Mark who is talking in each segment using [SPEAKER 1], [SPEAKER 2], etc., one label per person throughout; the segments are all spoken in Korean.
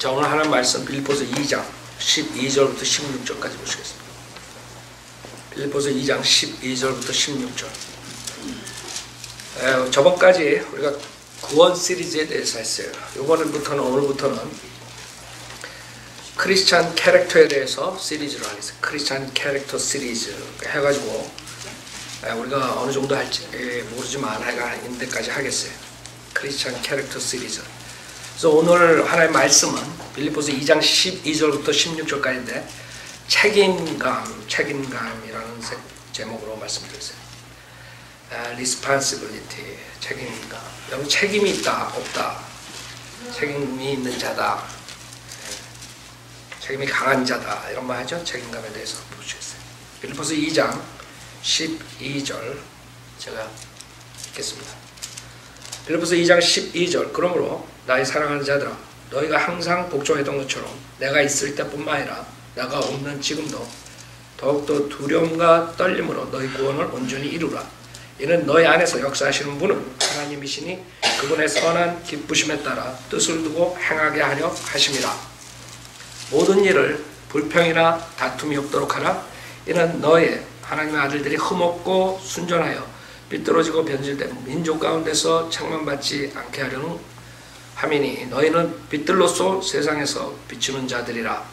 [SPEAKER 1] 자, 오늘 하나님 말씀 빌립보서 2장 12절부터 16절까지 보시겠습니다. 빌립보서 2장 12절부터 16절. 저번까지 우리가 구원 시리즈에 대해서 했어요. 이번부터는 오늘부터는 크리스찬 캐릭터에 대해서 시리즈를 하겠어요. 크리스찬 캐릭터 시리즈 해가지고 우리가 어느 정도 할지 모르지만 하여간 데까지 하겠어요. 크리스찬 캐릭터 시리즈. 그래서 오늘 하나의 말씀은 빌립보서 2장 12절부터 16절까지인데 책임감이라는 제목으로 말씀드렸어요. responsibility, 책임감. 여러분 책임이 있다, 없다. 책임이 있는 자다. 책임이 강한 자다. 이런 말 하죠. 책임감에 대해서 보시겠어요. 빌립보서 2장 12절 제가 읽겠습니다. 빌립보서 2장 12절. 그러므로 나의 사랑하는 자들아, 너희가 항상 복종했던 것처럼 내가 있을 때뿐만 아니라 내가 없는 지금도 더욱더 두려움과 떨림으로 너희 구원을 온전히 이루라. 이는 너희 안에서 역사하시는 분은 하나님이시니 그분의 선한 기쁘심에 따라 뜻을 두고 행하게 하려 하심이라. 모든 일을 불평이나 다툼이 없도록 하라. 이는 너의 하나님의 아들들이 흠없고 순전하여 삐뚤어지고 변질된 민족 가운데서 책망받지 않게 하려는 함이니 너희는 빛들로서 세상에서 비추는 자들이라.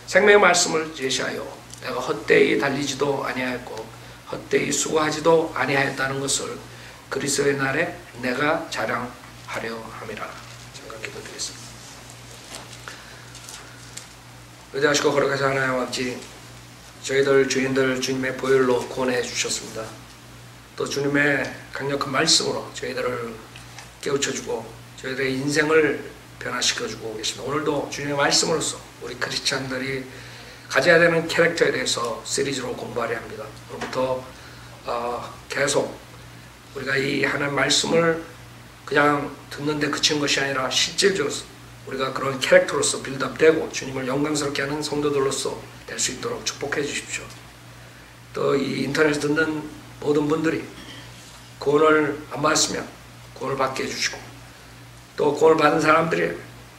[SPEAKER 1] 생명의 말씀을 제시하여 내가 헛되이 달리지도 아니하였고 헛되이 수고하지도 아니하였다는 것을 그리스도의 날에 내가 자랑하려 함이라. 잠깐 기도드리겠습니다. 위대하시고 거룩하신 하나님 아버지, 저희들 주인들 주님의 보혈로 구원해 주셨습니다. 또 주님의 강력한 말씀으로 저희들을 깨우쳐주고 저희들의 인생을 변화시켜주고 계십니다. 오늘도 주님의 말씀으로서 우리 크리스찬들이 가져야 되는 캐릭터에 대해서 시리즈로 공부하려 합니다. 오늘부터 계속 우리가 이 하나님 말씀을 그냥 듣는데 그친 것이 아니라 실질적으로 우리가 그런 캐릭터로서 빌드업되고 주님을 영광스럽게 하는 성도들로서 될 수 있도록 축복해 주십시오. 또 이 인터넷에 듣는 모든 분들이 구원을 안 받았으면 구원을 받게 해주시고 또 구원을 받은 사람들이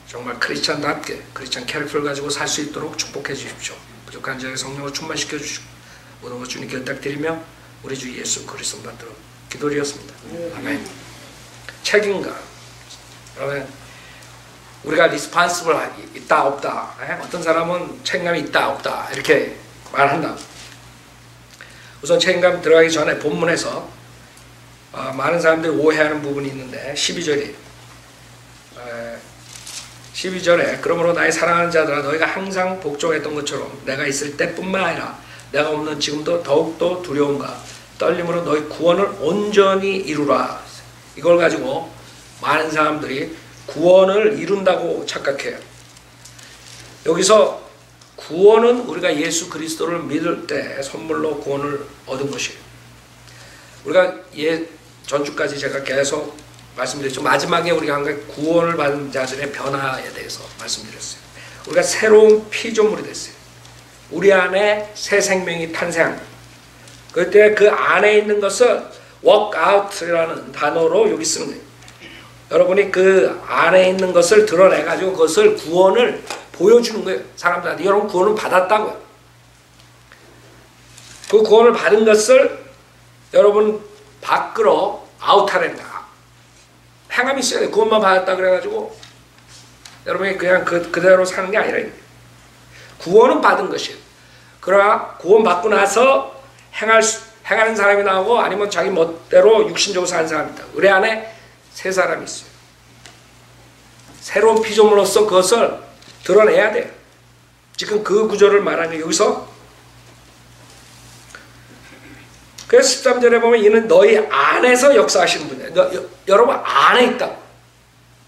[SPEAKER 1] 정말 크리스찬답게 크리스찬 캐릭터를 가지고 살 수 있도록 축복해 주십시오. 부족한 자의 성령을 충만시켜 주시고 모든 것 주님께 부탁드리며 우리 주 예수 그리스도 받들어 기도드렸습니다. 아멘. 책임감. 그러면 우리가 리스판스블 있다 없다. 어떤 사람은 책임감이 있다 없다 이렇게 말한다. 우선 책임감 들어가기 전에 본문에서 많은 사람들이 오해하는 부분이 있는데 12절에 그러므로 나의 사랑하는 자들아, 너희가 항상 복종했던 것처럼 내가 있을 때뿐만 아니라 내가 없는 지금도 더욱더 두려움과 떨림으로 너희 구원을 온전히 이루라. 이걸 가지고 많은 사람들이 구원을 이룬다고 착각해요. 여기서 구원은 우리가 예수 그리스도를 믿을 때 선물로 구원을 얻은 것이에요. 우리가 전주까지 제가 계속 말씀드렸죠. 마지막에 우리가 한 가지 구원을 받은 자들의 변화에 대해서 말씀드렸어요. 우리가 새로운 피조물이 됐어요. 우리 안에 새 생명이 탄생한 거예요. 그때 그 안에 있는 것을 work out라는 단어로 여기 쓰는 거예요. 여러분이 그 안에 있는 것을 드러내가지고 그것을 구원을 보여주는 거예요. 사람들한테. 여러분 구원을 받았다고요. 그 구원을 받은 것을 여러분 밖으로 아웃하랜다. 행함이 있어야 돼. 구원만 받았다 그래가지고 여러분이 그냥 그대로 사는 게 아니라 구원은 받은 것이에요. 그러나 구원 받고 나서 행하는 사람이 나오고 아니면 자기 멋대로 육신적으로 사는 사람이 있다. 우리 안에 새 사람이 있어요. 새로운 피조물로서 그것을 드러내야 돼요. 지금 그 구조를 말하는 여기서 그래서 13절에 보면 이는 너희 안에서 역사하시는 분이에요. 여러분 안에 있다.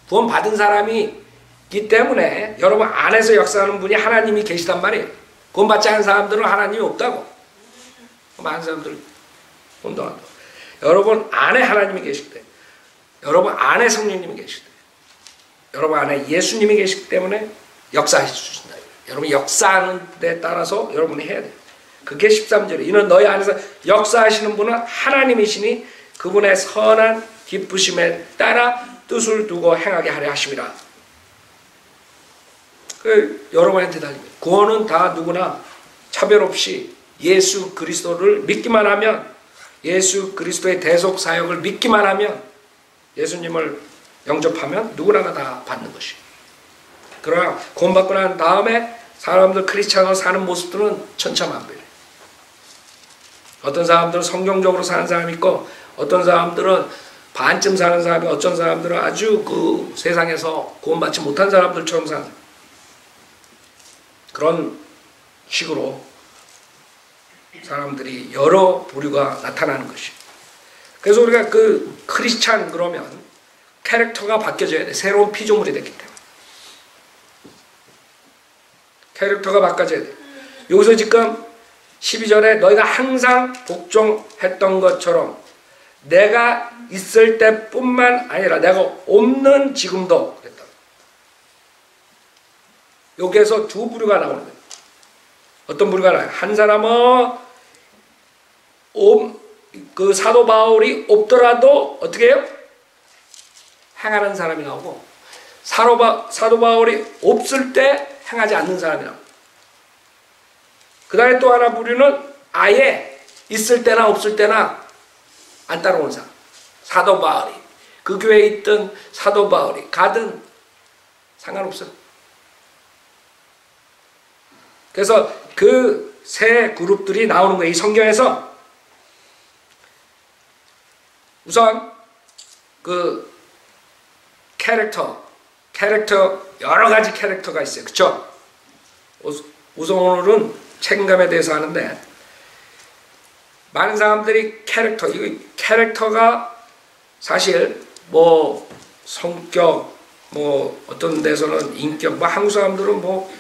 [SPEAKER 1] 구원 받은 사람이기 때문에 여러분 안에서 역사하는 분이 하나님이 계시단 말이에요. 구원 받지 않은 사람들은 하나님이 없다고. 많은 사람들은 혼동한다. 여러분 안에 하나님이 계실 때, 여러분 안에 성령님이 계실 때, 여러분 안에 예수님이 계시기 때문에 역사하신다. 여러분이 역사하는 데 따라서 여러분이 해야 돼요. 그게 13절에 이는 너희 안에서 역사하시는 분은 하나님이시니 그분의 선한 기쁘심에 따라 뜻을 두고 행하게 하려 하심이라. 여러분한테 달립니다. 구원은 다 누구나 차별 없이 예수 그리스도를 믿기만 하면, 예수 그리스도의 대속 사역을 믿기만 하면, 예수님을 영접하면 누구나가 다 받는 것이에요. 그러나 구원받고 난 다음에 사람들 크리스찬으로 사는 모습들은 천차만별이에요. 어떤 사람들은 성경적으로 사는 사람이 있고, 어떤 사람들은 반쯤 사는 사람이, 어떤 사람들은 아주 그 세상에서 구원받지 못한 사람들처럼 사는, 그런 식으로 사람들이 여러 부류가 나타나는 것이에요. 그래서 우리가 그 크리스찬 그러면 캐릭터가 바뀌어져야 돼. 새로운 피조물이 됐기 때문에. 캐릭터가 바꿔져야 돼. 여기서 지금 12절에 너희가 항상 복종했던 것처럼 내가 있을 때뿐만 아니라 내가 없는 지금도 그랬다. 여기에서 두 부류가 나오는 거예요. 어떤 부류가 나와요? 한 사람은 그 사도 바울이 없더라도 어떻게 해요? 행하는 사람이 나오고, 사도 바울이 없을 때 행하지 않는 사람이 나오고, 그 다음에 또 하나 부류는 아예 있을 때나 없을 때나 안 따라오는 사람. 사도 바울이, 그 교회에 있던 사도 바울이 가든 상관없어요. 그래서 그 세 그룹들이 나오는 거예요. 이 성경에서 우선 그 캐릭터 여러 가지 캐릭터가 있어요. 그렇죠? 우선 오늘은 책임감에 대해서 하는데, 많은 사람들이 이거 캐릭터가 사실 뭐 성격, 뭐 어떤 데서는 인격, 뭐 한국 사람들은 뭐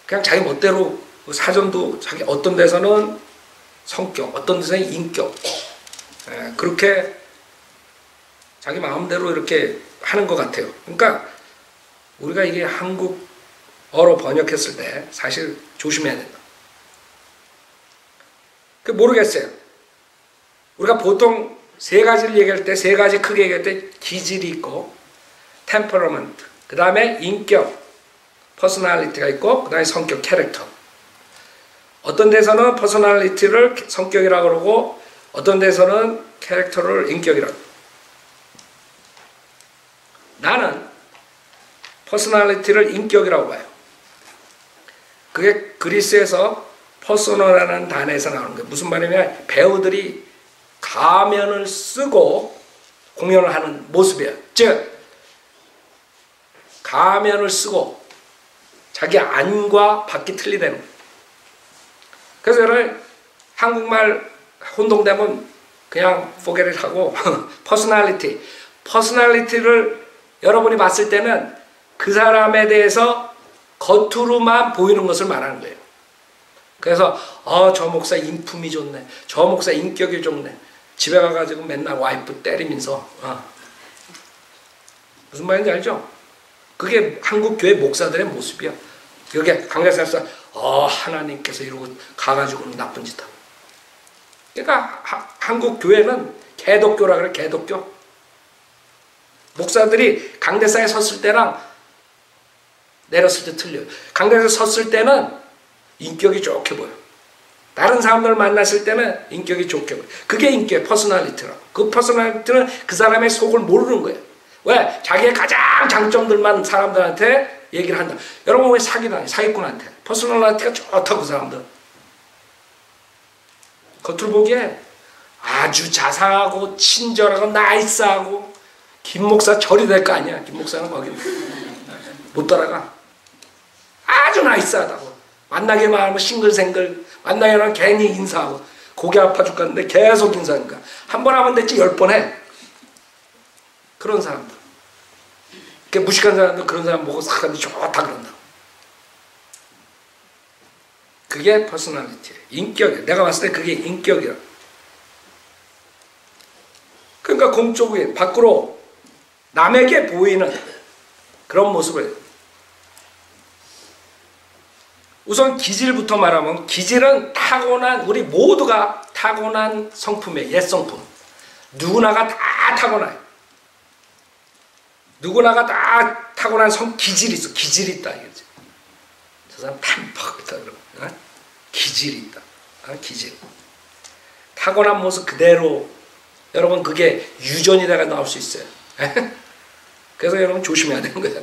[SPEAKER 1] 그냥 자기 멋대로 사전도 자기, 어떤 데서는 성격, 어떤 데서는 인격, 그렇게 자기 마음대로 이렇게 하는 것 같아요. 그러니까 우리가 이게 한국어로 번역했을 때 사실 조심해야 된다. 모르겠어요. 우리가 보통 세 가지를 얘기할 때, 세 가지 크게 얘기할 때 기질이 있고, 템퍼러먼트, 그 다음에 인격, 퍼스널리티가 있고, 그 다음에 성격, 캐릭터. 어떤 데서는 퍼스널리티를 성격이라고 그러고, 어떤 데서는 캐릭터를 인격이라고. 나는 퍼스널리티를 인격이라고 봐요. 그게 그리스에서 퍼소나라는 단어에서 나오는 거예요. 무슨 말이냐면 배우들이 가면을 쓰고 공연을 하는 모습이에요. 즉 가면을 쓰고 자기 안과 밖이 틀리다는 거예요. 그래서 여러분 한국말 혼동되면 그냥 포기를 하고 퍼스널리티를 여러분이 봤을 때는 그 사람에 대해서 겉으로만 보이는 것을 말하는 거예요. 그래서 저 목사 인품이 좋네, 저 목사 인격이 좋네, 집에 가가지고 맨날 와이프 때리면서 무슨 말인지 알죠? 그게 한국 교회 목사들의 모습이야. 여기 강대상에서 하나님께서 이러고 가가지고는 나쁜 짓 하고. 그러니까 한국 교회는 개독교라 그래. 개독교. 목사들이 강대상에 섰을 때랑 내렸을 때 틀려요. 강대상에 섰을 때는 인격이 좋게 보여. 다른 사람들을 만났을 때는 인격이 좋게 보여. 그게 인격, 퍼스널리티라고. 그 퍼스널리티는 그 사람의 속을 모르는 거예요. 왜? 자기의 가장 장점들만 사람들한테 얘기를 한다. 여러분 왜 사기꾼한테 퍼스널리티가 좋다고 그 사람들. 겉으로 보기에 아주 자상하고 친절하고 나이스하고 김 목사 절이 될 거 아니야. 김 목사는 거기 못 따라가. 아주 나이스하다고. 만나기만 하면 싱글생글, 만나기만 하면 괜히 인사하고, 고개 아파 죽겠는데 계속 인사하는 거야. 한 번 하면 됐지 10번 해. 그런 사람들. 이렇게 무식한 사람들, 그런 사람 보고 사람이 좋다 그런다. 그게 퍼스널리티예요. 인격이에요. 내가 봤을 때 그게 인격이야. 그러니까 공적인, 밖으로 남에게 보이는 그런 모습을. 우선 기질부터 말하면, 기질은 타고난, 우리 모두가 타고난 성품이에요. 옛 성품. 누구나가 다 타고나요. 누구나가 다 타고난 기질이 있어. 기질이 있다 이거지. 저 사람 탐팍 있다 그러고, 기질이 있다. 기질. 타고난 모습 그대로. 여러분 그게 유전이 돼가 나올 수 있어요. 그래서 여러분 조심해야 되는 거예요.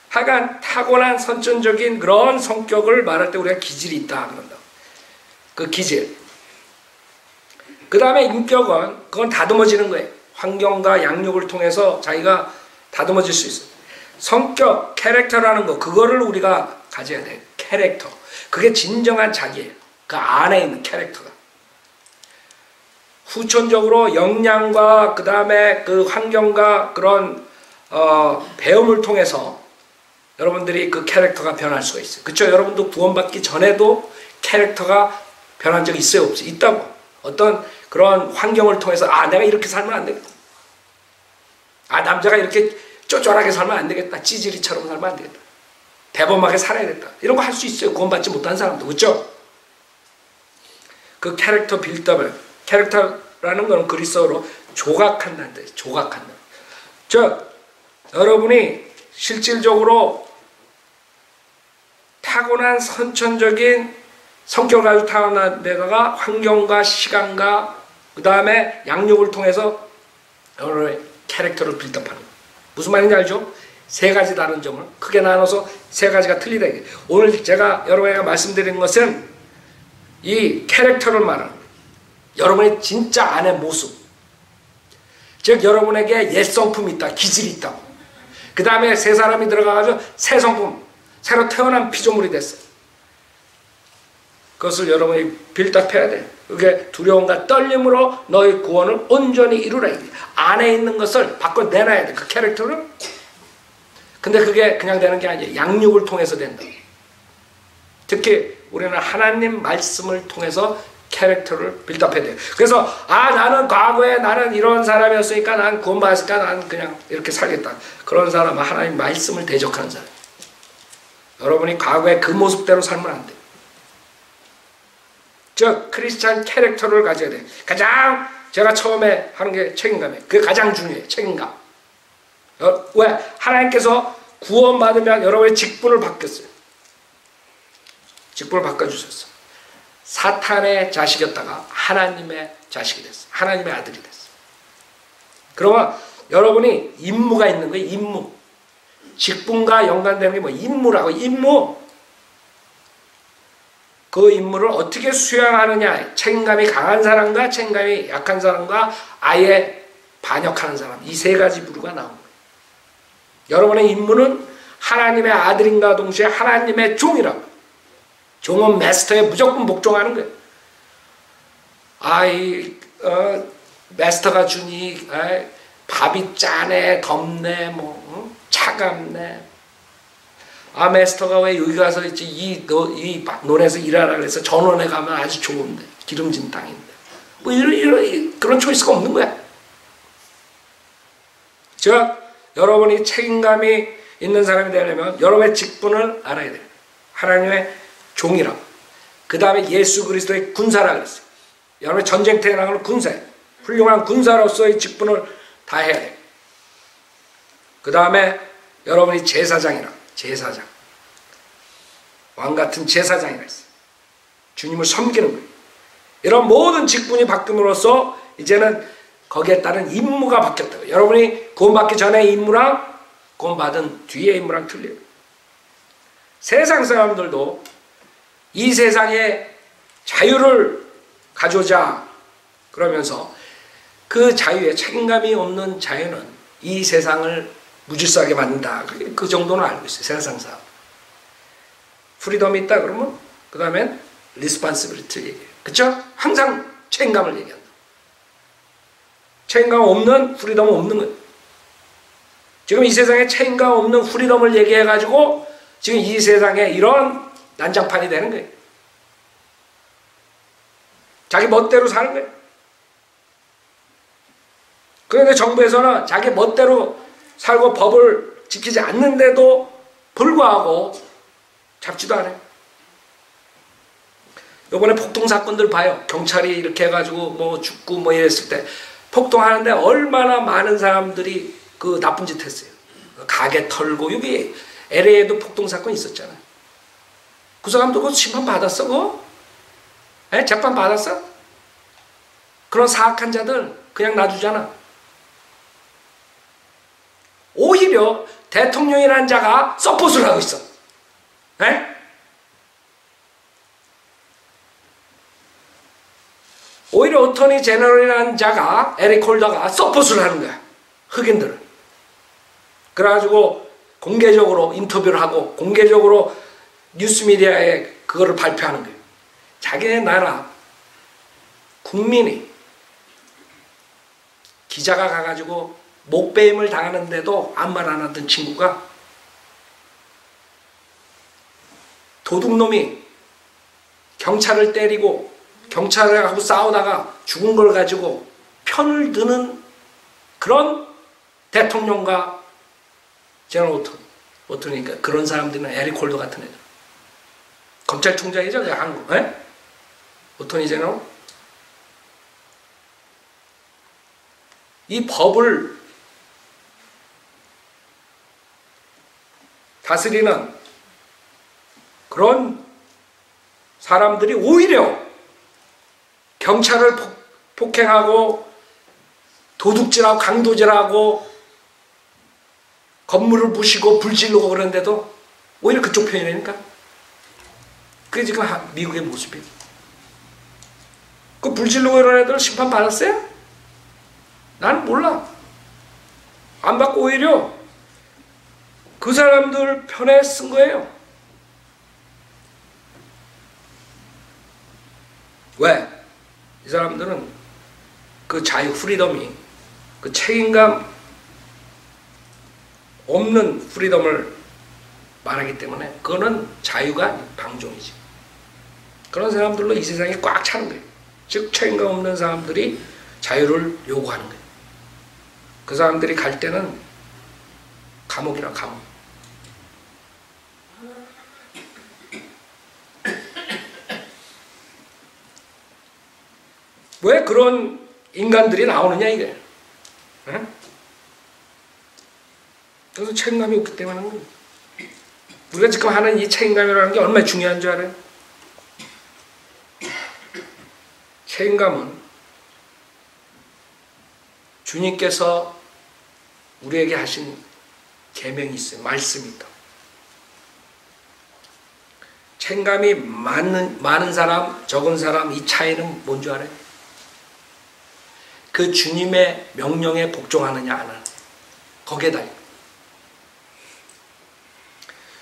[SPEAKER 1] 하여간 타고난 선천적인 그런 성격을 말할 때 우리가 기질이 있다 그런다. 그 기질. 그 다음에 인격은 그건 다듬어지는 거예요. 환경과 양육을 통해서 자기가 다듬어질 수 있어요. 성격, 캐릭터라는 거, 그거를 우리가 가져야 돼요. 캐릭터. 그게 진정한 자기예요. 그 안에 있는 캐릭터가. 후천적으로 역량과 그 다음에 그 환경과 그런 배움을 통해서 여러분들이 그 캐릭터가 변할 수가 있어요. 그렇죠? 여러분도 구원받기 전에도 캐릭터가 변한 적이 있어요? 없어요? 있다고. 어떤 그런 환경을 통해서 내가 이렇게 살면 안 되겠다. 남자가 이렇게 쪼쪼하게 살면 안 되겠다. 찌질이처럼 살면 안 되겠다. 대범하게 살아야겠다. 이런 거 할 수 있어요. 구원받지 못한 사람도. 그렇죠? 그 캐릭터 빌드업을, 캐릭터라는 건 그리스어로 조각한다는 뜻이에요. 조각한다. 즉 여러분이 실질적으로 타고난 선천적인 성격을 가지고 타고난 데다가 환경과 시간과 그 다음에 양육을 통해서 여러분의 캐릭터를 빌드업하는 거예요. 무슨 말인지 알죠? 세 가지 다른 점을 크게 나눠서 세 가지가 틀리다. 오늘 제가 여러분에게 말씀드린 것은 이 캐릭터를 말하는 거예요. 여러분의 진짜 안의 모습. 즉 여러분에게 옛 성품이 있다. 기질이 있다고. 그 다음에 새 사람이 들어가가지고 새 성품, 새로 태어난 피조물이 됐어요. 그것을 여러분이 빌드업해야 돼요. 그게 두려움과 떨림으로 너의 구원을 온전히 이루라. 안에 있는 것을 밖으로 내놔야 돼. 그 캐릭터를. 근데 그게 그냥 되는 게 아니에요. 양육을 통해서 된다. 특히 우리는 하나님 말씀을 통해서 캐릭터를 빌드업해야 돼요. 그래서 나는 과거에 나는 이런 사람이었으니까 난 구원받았으니까 난 그냥 이렇게 살겠다. 그런 사람은 하나님 말씀을 대적하는 사람. 여러분이 과거에 그 모습대로 살면 안 돼요. 즉 크리스찬 캐릭터를 가져야 돼요. 가장 제가 처음에 하는 게 책임감이에요. 그게 가장 중요해요. 책임감. 왜? 하나님께서 구원받으면 여러분의 직분을 바뀌었어요. 직분을 바꿔주셨어. 사탄의 자식이었다가 하나님의 자식이 됐어. 하나님의 아들이 됐어. 그러면 여러분이 임무가 있는 거예요. 임무. 직분과 연관되는 게 뭐 임무라고. 임무. 그 임무를 어떻게 수행하느냐. 책임감이 강한 사람과 책임감이 약한 사람과 아예 반역하는 사람. 이 세 가지 부류가 나온 거예요. 여러분의 임무는 하나님의 아들인가 동시에 하나님의 종이라고. 종은 마스터에 무조건 복종하는 거예요. 마스터가 주니 밥이 짜네, 덥네, 차갑네. 마스터가 왜 여기 가서 이 논에서 일하라 그래서 전원에 가면 아주 좋은데, 기름진 땅인데. 이런 그런 초이스가 없는 거야. 즉, 여러분이 책임감이 있는 사람이 되려면 여러분의 직분을 알아야 돼요. 하나님의 종이라고. 그 다음에 예수 그리스도의 군사라 그랬어요. 여러분의 전쟁터에 나가는 군사예요. 훌륭한 군사로서의 직분을 다 해야 돼요. 그 다음에 여러분이 제사장이라. 제사장. 왕같은 제사장이라 했어요. 주님을 섬기는 거예요. 이런 모든 직분이 바뀜으로써 이제는 거기에 따른 임무가 바뀌었다고요. 여러분이 구원받기 전의 임무랑 구원받은 뒤의 임무랑 틀려요. 세상 사람들도 이 세상에 자유를 가져오자 그러면서 그 자유에 책임감이 없는 자유는 이 세상을 무질서하게 만든다. 그 정도는 알고 있어요. 세상 사람. 프리덤이 있다 그러면 그 다음엔 리스폰시빌리티 얘기해요. 그쵸? 항상 책임감을 얘기한다. 책임감 없는 프리덤은 없는 거예요. 지금 이 세상에 책임감 없는 프리덤을 얘기해가지고 지금 이 세상에 이런 난장판이 되는 거예요. 자기 멋대로 사는 거예요. 그런데 정부에서는 자기 멋대로 살고 법을 지키지 않는데도 불구하고 잡지도 않아요. 요번에 폭동 사건들 봐요. 경찰이 이렇게 해가지고 죽고 이랬을 때 폭동하는데 얼마나 많은 사람들이 그 나쁜 짓 했어요. 가게 털고 여기 LA에도 폭동 사건 있었잖아. 그 사람도 그 심판 받았어 그거? 에? 재판 받았어? 그런 사악한 자들 그냥 놔두잖아. 오히려 대통령이라는 자가 서포트를 하고 있어. 에? 오히려 어토니 제너럴이라는 자가 에릭 홀더가 서포트를 하는 거야. 흑인들을. 그래가지고 공개적으로 인터뷰를 하고 공개적으로 뉴스미디어에 그거를 발표하는 거예요. 자기네 나라 국민이 기자가 가가지고 목배임을 당하는데도 아무 말 안 하던 친구가 도둑놈이 경찰을 때리고 경찰하고 싸우다가 죽은 걸 가지고 편을 드는 그런 대통령과 제너럴 오토니까 그런 사람들은 에릭 홀더 같은 애들. 검찰총장이죠, 한국. 에? 오토니 제너럴. 이 법을 다스리는 그런 사람들이 오히려 경찰을 폭행하고 도둑질하고 강도질하고 건물을 부시고 불 지르고 그러는데도 오히려 그쪽 편이라니까. 그게 지금 미국의 모습이에요. 그 불 지르고 이런 애들 심판 받았어요? 나는 몰라. 안 받고 오히려 그 사람들 편에 쓴 거예요. 왜? 이 사람들은 그 자유, 프리덤이 그 책임감 없는 프리덤을 말하기 때문에 그거는 자유가 방종이지. 그런 사람들로 이 세상이 꽉 차는 거예요. 즉 책임감 없는 사람들이 자유를 요구하는 거예요. 그 사람들이 갈 때는 감옥이라 감옥. 왜 그런 인간들이 나오느냐 이게. 응? 그래서 책임감이 없기 때문에 하는 거예요. 우리가 지금 하는 이 책임감이라는 게 얼마나 중요한 줄 알아요? 책임감은 주님께서 우리에게 하신 계명이 있어요. 말씀이 있다. 책임감이 많은 사람, 적은 사람 이 차이는 뭔 줄 알아요? 그 주님의 명령에 복종하느냐 안 하느냐. 거기에 달려.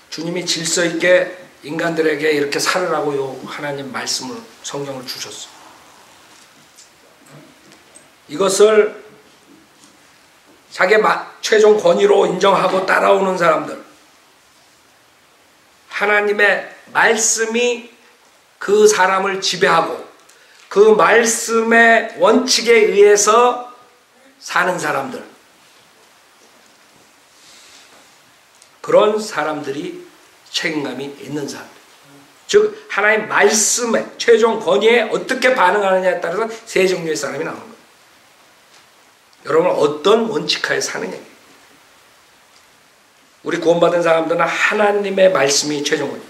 [SPEAKER 1] 주님이 질서 있게 인간들에게 이렇게 살으라고요 하나님 말씀을 성경을 주셨어. 이것을 자기의 최종 권위로 인정하고 따라오는 사람들, 하나님의 말씀이 그 사람을 지배하고 그 말씀의 원칙에 의해서 사는 사람들, 그런 사람들이 책임감이 있는 사람들. 즉 하나님 말씀의 최종 권위에 어떻게 반응하느냐에 따라서 세 종류의 사람이 나오는 거예요. 여러분 어떤 원칙하에 사느냐. 우리 구원받은 사람들은 하나님의 말씀이 최종 권위.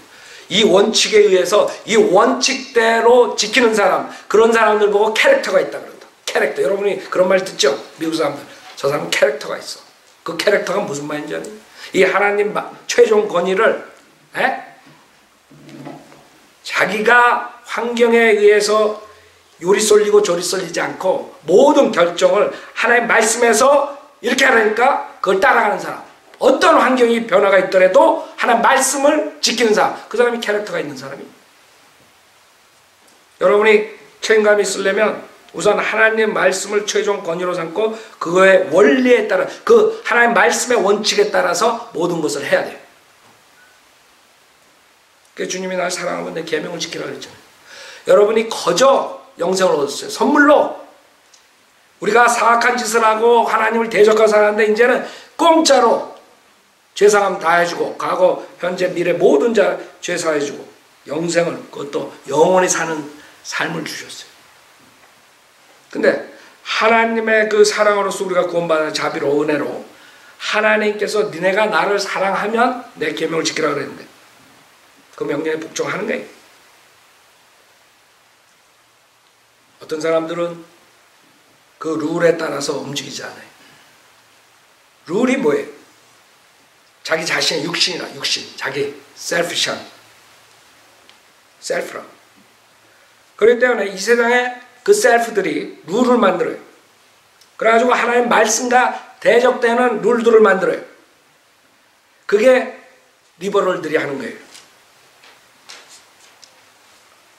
[SPEAKER 1] 이 원칙에 의해서 이 원칙대로 지키는 사람, 그런 사람들 보고 캐릭터가 있다 그런다. 캐릭터. 여러분이 그런 말 듣죠? 미국 사람들. 저 사람은 캐릭터가 있어. 그 캐릭터가 무슨 말인지 아세요? 이 하나님 최종 권위를 자기가 환경에 의해서 요리 쏠리고 조리 쏠리지 않고 모든 결정을 하나님 말씀에서 이렇게 하라니까 그걸 따라가는 사람. 어떤 환경이 변화가 있더라도 하나님 말씀을 지키는 사람. 그 사람이 캐릭터가 있는 사람이에요. 여러분이 책임감이 있으려면 우선 하나님 말씀을 최종 권위로 삼고 그거의 원리에 따라 그 하나님 말씀의 원칙에 따라서 모든 것을 해야 돼요. 그래서 주님이 날 사랑하면 내 계명을 지키라고 했잖아요. 여러분이 거저 영생을 얻었어요. 선물로. 우리가 사악한 짓을 하고 하나님을 대적하고 살았는데 이제는 공짜로 죄사함 다 해주고 과거, 현재, 미래 모든 자 죄사해주고 영생을 그것도 영원히 사는 삶을 주셨어요. 근데 하나님의 그 사랑으로서 우리가 구원받은 자비로 은혜로 하나님께서 니네가 나를 사랑하면 내 계명을 지키라 그랬는데 그 명령에 복종하는 거예요. 어떤 사람들은 그 룰에 따라서 움직이지 않아요. 룰이 뭐예요? 자기 자신의 육신이라, 육신. 자기 셀피션. 셀프라. 그렇기 때문에 이 세상에 그 셀프들이 룰을 만들어요. 그래가지고 하나님 말씀과 대적되는 룰들을 만들어요. 그게 리버럴들이 하는 거예요.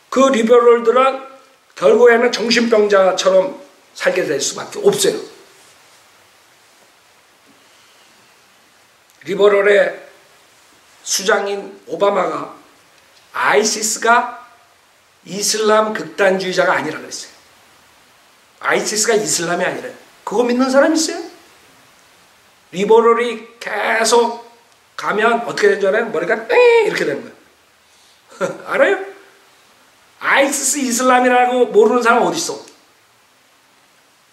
[SPEAKER 1] 그 리버럴들은 결국에는 정신병자처럼 살게 될 수밖에 없어요. 리버럴의 수장인 오바마가 아이시스가 이슬람 극단주의자가 아니라 그랬어요. 아이시스가 이슬람이 아니라. 그거 믿는 사람 있어요? 리버럴이 계속 가면 어떻게 되는 줄 알아요? 머리가 땡 이렇게 되는 거예요. 알아요? 아이시스 이슬람이라고 모르는 사람 어디 있어?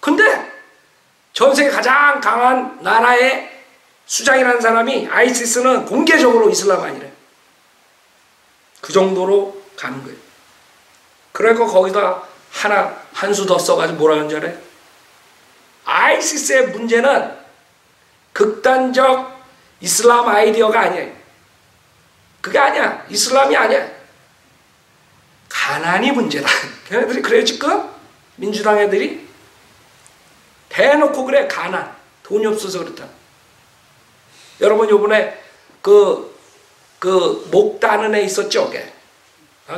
[SPEAKER 1] 근데 전 세계 가장 강한 나라의 수장이라는 사람이 아이시스는 공개적으로 이슬람 아니래. 그 정도로 가는 거예요. 그러니까 거기다 한 수 더 써가지고 뭐라 하는 줄 알아요? 아이시스의 문제는 극단적 이슬람 아이디어가 아니에요. 그게 아니야. 이슬람이 아니야. 가난이 문제다. 걔네들이 그래요 지금? 민주당 애들이 대놓고 그래. 가난. 돈이 없어서 그렇다. 여러분 요번에 목 따는 애 있었죠? 걔.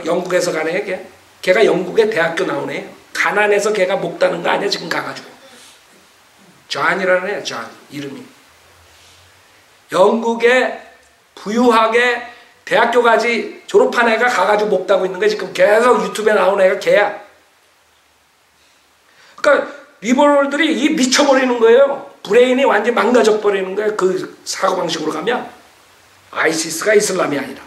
[SPEAKER 1] 영국에서 간 애. 걔가 영국의 대학교 나온 애예요. 가난해서 걔가 목 따는 거 아니야 지금 가가지고. 존이라는 애야. 존. 이름이. 영국의 부유하게 대학교까지 졸업한 애가 가가지고 목 따고 있는 거야. 지금 계속 유튜브에 나온 애가 걔야. 그러니까 리버럴들이 이 미쳐버리는 거예요. 브레인이 완전히 망가져버리는 거예요. 그 사고방식으로 가면. 아이시스가 이슬람이 아니라.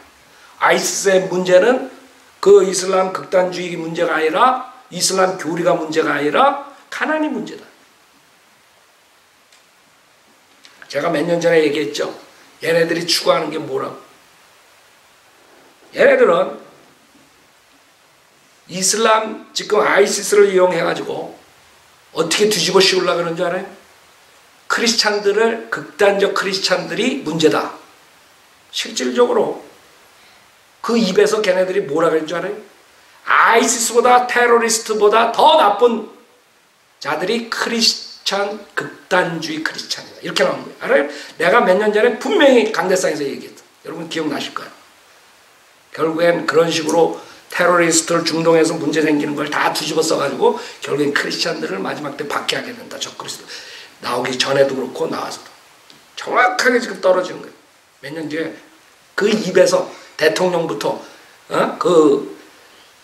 [SPEAKER 1] 아이시스의 문제는 그 이슬람 극단주의 문제가 아니라 이슬람 교리가 문제가 아니라 가난이 문제다. 제가 몇 년 전에 얘기했죠. 얘네들이 추구하는 게 뭐라고. 얘네들은 이슬람 지금 아이시스를 이용해가지고 어떻게 뒤집어 씌우려고 그러는 줄 알아요? 크리스찬들을 극단적 크리스찬들이 문제다. 실질적으로 그 입에서 걔네들이 뭐라 그러는 줄 알아요? 아이시스보다 테러리스트보다 더 나쁜 자들이 크리스찬 극단주의 크리스찬이다. 이렇게 나온 거예요. 알아요? 내가 몇 년 전에 분명히 강대상에서 얘기했다. 여러분 기억나실 거예요. 결국엔 그런 식으로 테러리스트를 중동에서 문제 생기는 걸 다 뒤집어 써가지고 결국엔 크리스찬들을 마지막 때 박해하게 된다. 적그리스도 나오기 전에도 그렇고 나와서도 정확하게 지금 떨어지는 거예요. 몇 년 뒤에 그 입에서 대통령부터 그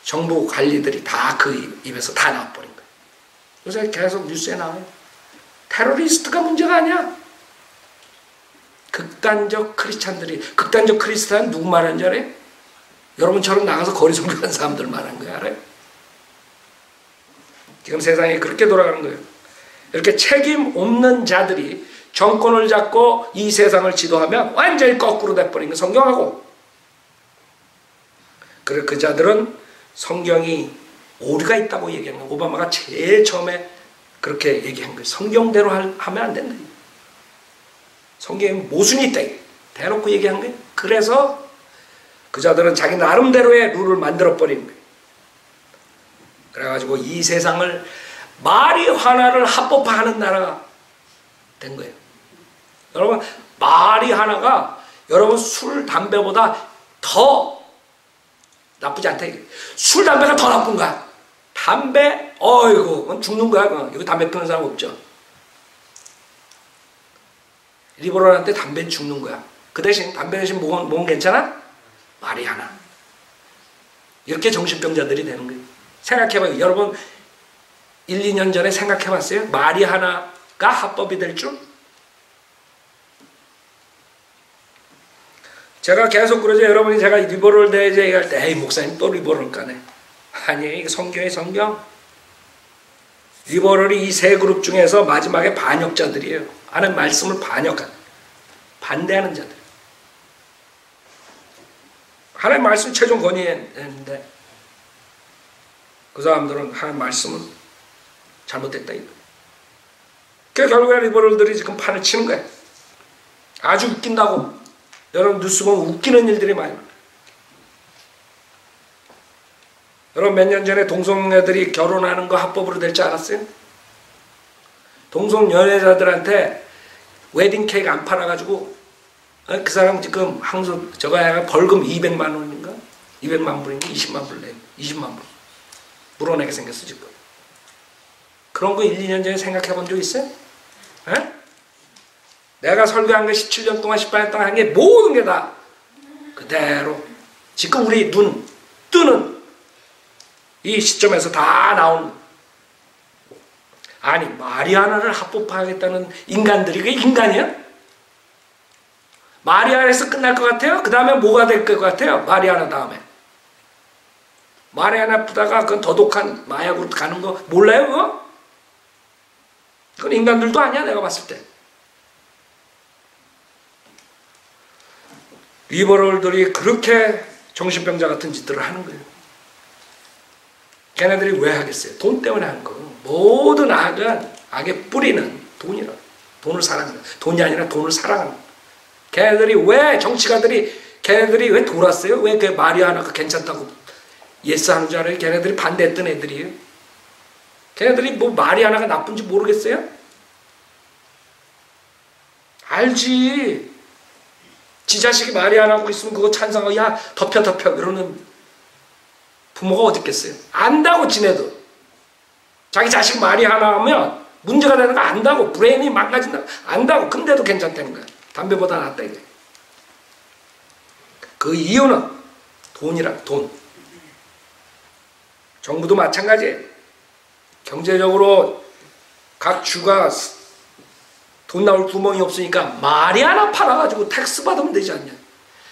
[SPEAKER 1] 정부 관리들이 다 그 입에서 다 나와버린 거예요. 요새 계속 뉴스에 나와요. 테러리스트가 문제가 아니야. 극단적 크리스찬들이. 극단적 크리스찬은 누구 말하는 줄 알아요? 여러분처럼 나가서 거리 선교하는 사람들 말하는 거예요. 알아요? 지금 세상이 그렇게 돌아가는 거예요. 이렇게 책임 없는 자들이 정권을 잡고 이 세상을 지도하면 완전히 거꾸로 돼버린 거 성경하고. 그래 그 자들은 성경이 오류가 있다고 얘기하는 거예요. 오바마가 제일 처음에 그렇게 얘기한 거예요. 성경대로 하면 안 된다. 성경에 모순이 있다. 대놓고 얘기한 거예요. 그래서 그 자들은 자기 나름대로의 룰을 만들어버리는 거예요. 그래가지고 이 세상을 마리화나를 합법화하는 나라가 된 거예요. 여러분 마리화나가 여러분 술, 담배보다 더 나쁘지 않다. 술, 담배가 더 나쁜 거야. 담배, 어이구, 그건 죽는 거야. 이거 담배 피우는 사람 없죠. 리버럴한테 담배는 죽는 거야. 그 대신 담배 대신 뭐는 괜찮아? 마리화나. 이렇게 정신병자들이 되는 거예요. 생각해봐요. 여러분 1, 2년 전에 생각해봤어요? 마리화나가 합법이 될 줄? 제가 계속 그러죠. 여러분이 제가 리버럴 대제 얘기할 때 에이 목사님 또 리버럴 까네. 아니 이게 성경이 성경. 리버럴이 이 세 그룹 중에서 마지막에 반역자들이에요. 하는 말씀을 반역한. 반대하는 자들. 하나님 말씀 최종 건의했는데 그 사람들은 하나님 말씀은 잘못됐다 이거. 그 결국에 리버럴들이 지금 판을 치는 거야. 아주 웃긴다고. 여러분 뉴스 보면 웃기는 일들이 많이 많아요. 여러분 몇 년 전에 동성애들이 결혼하는 거 합법으로 될 줄 알았어요? 동성 연애자들한테 웨딩 케이크 안 팔아가지고 그 사람 지금 항소 저거 벌금 200만 원인가? 200만 불인가? 20만 불 내. 20만 불. 물어내게 생겼어 지금. 그런 거 1, 2년 전에 생각해 본 적 있어요? 에? 내가 설교한 거 17년 동안 18년 동안 한 게 모든 게 다 그대로 지금 우리 눈 뜨는 이 시점에서 다 나온. 아니 마리아나를 합법화하겠다는 인간들이 그게 인간이야? 마리아나에서 끝날 것 같아요? 그 다음에 뭐가 될 것 같아요? 마리아나 다음에 마리아나 푸다가 그건 더독한 마약으로 가는 거 몰라요 그거? 그건 인간들도 아니야 내가 봤을 때. 리버럴들이 그렇게 정신병자 같은 짓들을 하는 거예요. 걔네들이 왜 하겠어요? 돈 때문에 하는 거. 모든 악은 악의 뿌리는 돈이라. 돈을 사랑하는. 돈이 아니라 돈을 사랑하는. 걔네들이 왜 정치가들이 걔네들이 왜 돌았어요? 왜 그 마리아나가 괜찮다고 예스하는 줄 알아요? 걔네들이 반대했던 애들이에요. 걔네들이 뭐 마리아나가 나쁜지 모르겠어요? 알지. 지 자식이 마리아나하고 있으면 그거 찬성하고 야 덮여 이러는 부모가 어디 있겠어요? 안다고 지네도. 자기 자식 마리아나 하면 문제가 되는 거 안다고. 브레인이 망가진다고 안다고. 근데도 괜찮다는 거야. 담배보다 낫다 이게. 그 이유는 돈이라 돈. 정부도 마찬가지예요. 경제적으로 각 주가 돈 나올 구멍이 없으니까 마리아나 팔아가지고 텍스 받으면 되지 않냐.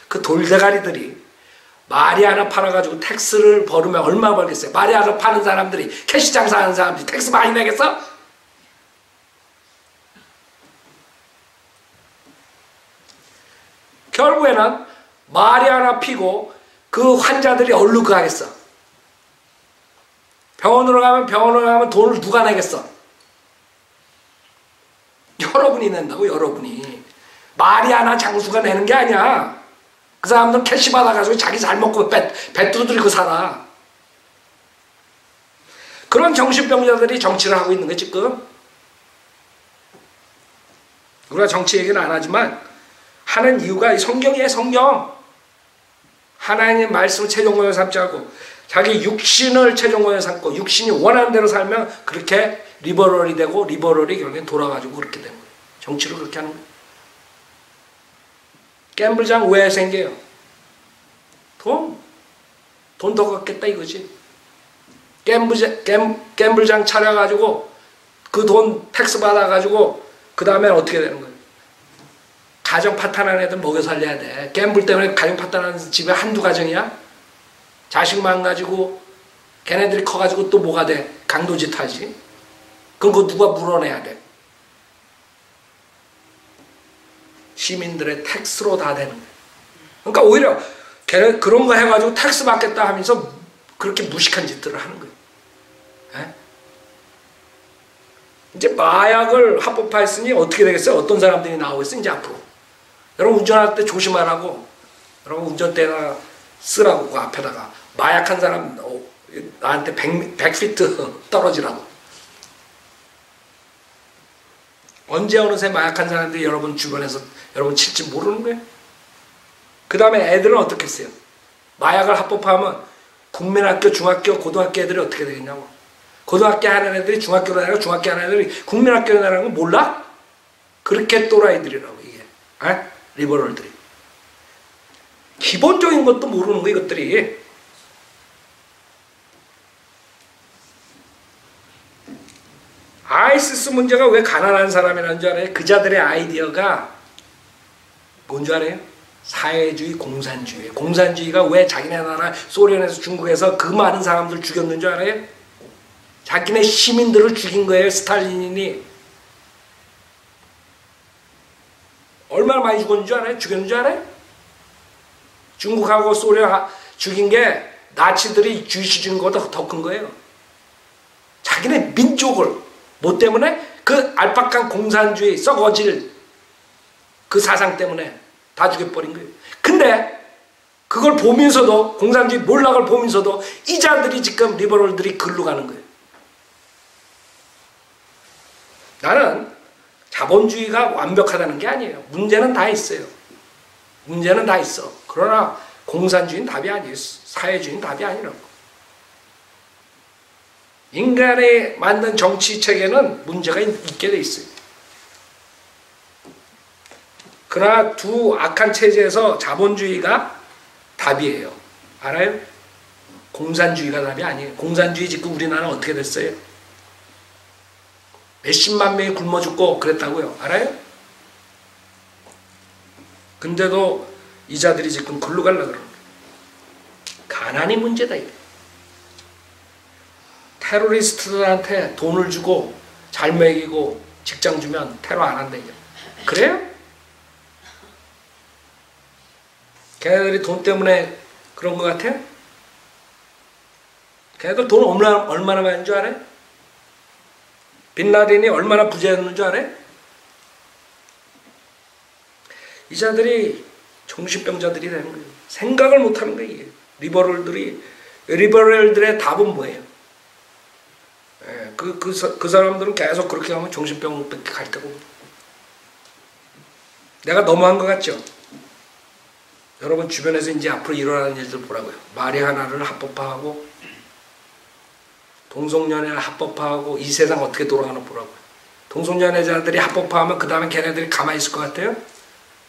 [SPEAKER 1] 그 돌대가리들이 마리아나 팔아가지고 텍스를 벌으면 얼마 벌겠어요? 마리아나 파는 사람들이 캐시 장사하는 사람들이 텍스 많이 내겠어? 결국에는 마리아나 피고 그 환자들이 얼른 그 하겠어. 병원으로 가면 돈을 누가 내겠어? 여러분이 낸다고. 여러분이. 마리아나 장수가 내는 게 아니야. 그 사람들은 캐시 받아가지고 자기 잘 먹고 배 두드리고 살아. 그런 정신병자들이 정치를 하고 있는 게 지금. 우리가 정치 얘기는 안 하지만 하는 이유가 성경이에요. 성경. 하나님 말씀을 최종권을 삼지 않고 자기 육신을 최종권을 삼고 육신이 원하는 대로 살면 그렇게 리버럴이 되고 리버럴이 결국엔 돌아가지고 그렇게 되는 거예요. 정치를 그렇게 하는 거예요. 갬블장 왜 생겨요? 돈 더 갖겠다 이거지. 갬블장 차려가지고 그 돈 텍스 받아가지고 그 다음에 어떻게 되는 거예요? 가정 파탄하는 애들 먹여 살려야 돼. 갬블 때문에 가정 파탄하는 집에 한두 가정이야? 자식만 가지고 걔네들이 커가지고 또 뭐가 돼? 강도짓 하지. 그럼 그거 누가 물어내야 돼? 시민들의 텍스로 다 되는 거야. 그러니까 오히려 걔네 그런 거 해가지고 텍스 받겠다 하면서 그렇게 무식한 짓들을 하는 거예요. 에? 이제 마약을 합법화했으니 어떻게 되겠어요? 어떤 사람들이 나오겠어요? 이제 앞으로. 여러분 운전할 때 조심하라고. 여러분 운전대나 쓰라고 그 앞에다가 마약한 사람 나한테 100피트 떨어지라고. 언제 어느새 마약한 사람들이 여러분 주변에서 여러분 칠지 모르는 거예요. 그 다음에 애들은 어떻게 했어요? 마약을 합법화하면 국민학교, 중학교, 고등학교 애들이 어떻게 되겠냐고. 고등학교 하는 애들이 중학교로 나가고 중학교 하는 애들이 국민학교로 나가는 거 몰라? 그렇게 또라이들이라고 이게. 에? 리버럴들이. 기본적인 것도 모르는 거 이것들이. 아이시스 문제가 왜 가난한 사람이라는 줄 알아요? 그 자들의 아이디어가 뭔 줄 알아요? 사회주의, 공산주의. 공산주의가 왜 자기네 나라 소련에서 중국에서 그 많은 사람들 죽였는 줄 알아요? 자기네 시민들을 죽인 거예요. 스탈린이. 얼마나 얼마나 많이 죽었는 줄 알아요? 죽였는 줄 알아요? 중국하고 소련 죽인 게 나치들이 주시 죽인 것보다 더 큰 거예요. 자기네 민족을 뭐 때문에? 그 알박한 공산주의 썩어질 그 사상 때문에 다 죽여버린 거예요. 근데 그걸 보면서도 공산주의 몰락을 보면서도 이자들이 지금 리버럴들이 글로 가는 거예요. 나는 자본주의가 완벽하다는 게 아니에요. 문제는 다 있어요. 문제는 다 있어. 그러나 공산주의는 답이 아니에요. 사회주의는 답이 아니라고. 인간이 만든 정치 체계는 문제가 있게 돼 있어요. 그러나 두 악한 체제에서 자본주의가 답이에요. 알아요? 공산주의가 답이 아니에요. 공산주의 짓고 우리나라는 어떻게 됐어요? 몇십만 명이 굶어 죽고 그랬다고요. 알아요? 근데도 이자들이 지금 글로 가려고 그러는 거예요. 가난이 문제다. 이게. 테러리스트들한테 돈을 주고 잘 먹이고 직장 주면 테러 안 한다. 이게. 그래요? 걔네들이 돈 때문에 그런 것 같아요? 걔네들 돈 얼마나 많은 줄 알아요? 빈라덴이 얼마나 부자였는 줄 알아요? 이 자들이 정신병자들이 되는 거예요. 생각을 못하는 거예요. 이게. 리버럴들의 답은 뭐예요? 그 사람들은 계속 그렇게 하면 정신병밖에 갈 테고. 내가 너무한 것 같죠? 여러분 주변에서 이제 앞으로 일어나는 일들 보라고요. 말이 하나를 합법화하고 동성연애를 합법화하고 이 세상 어떻게 돌아가나 보라고요. 동성연애자들이 합법화하면 그 다음에 걔네들이 가만히 있을 것 같아요?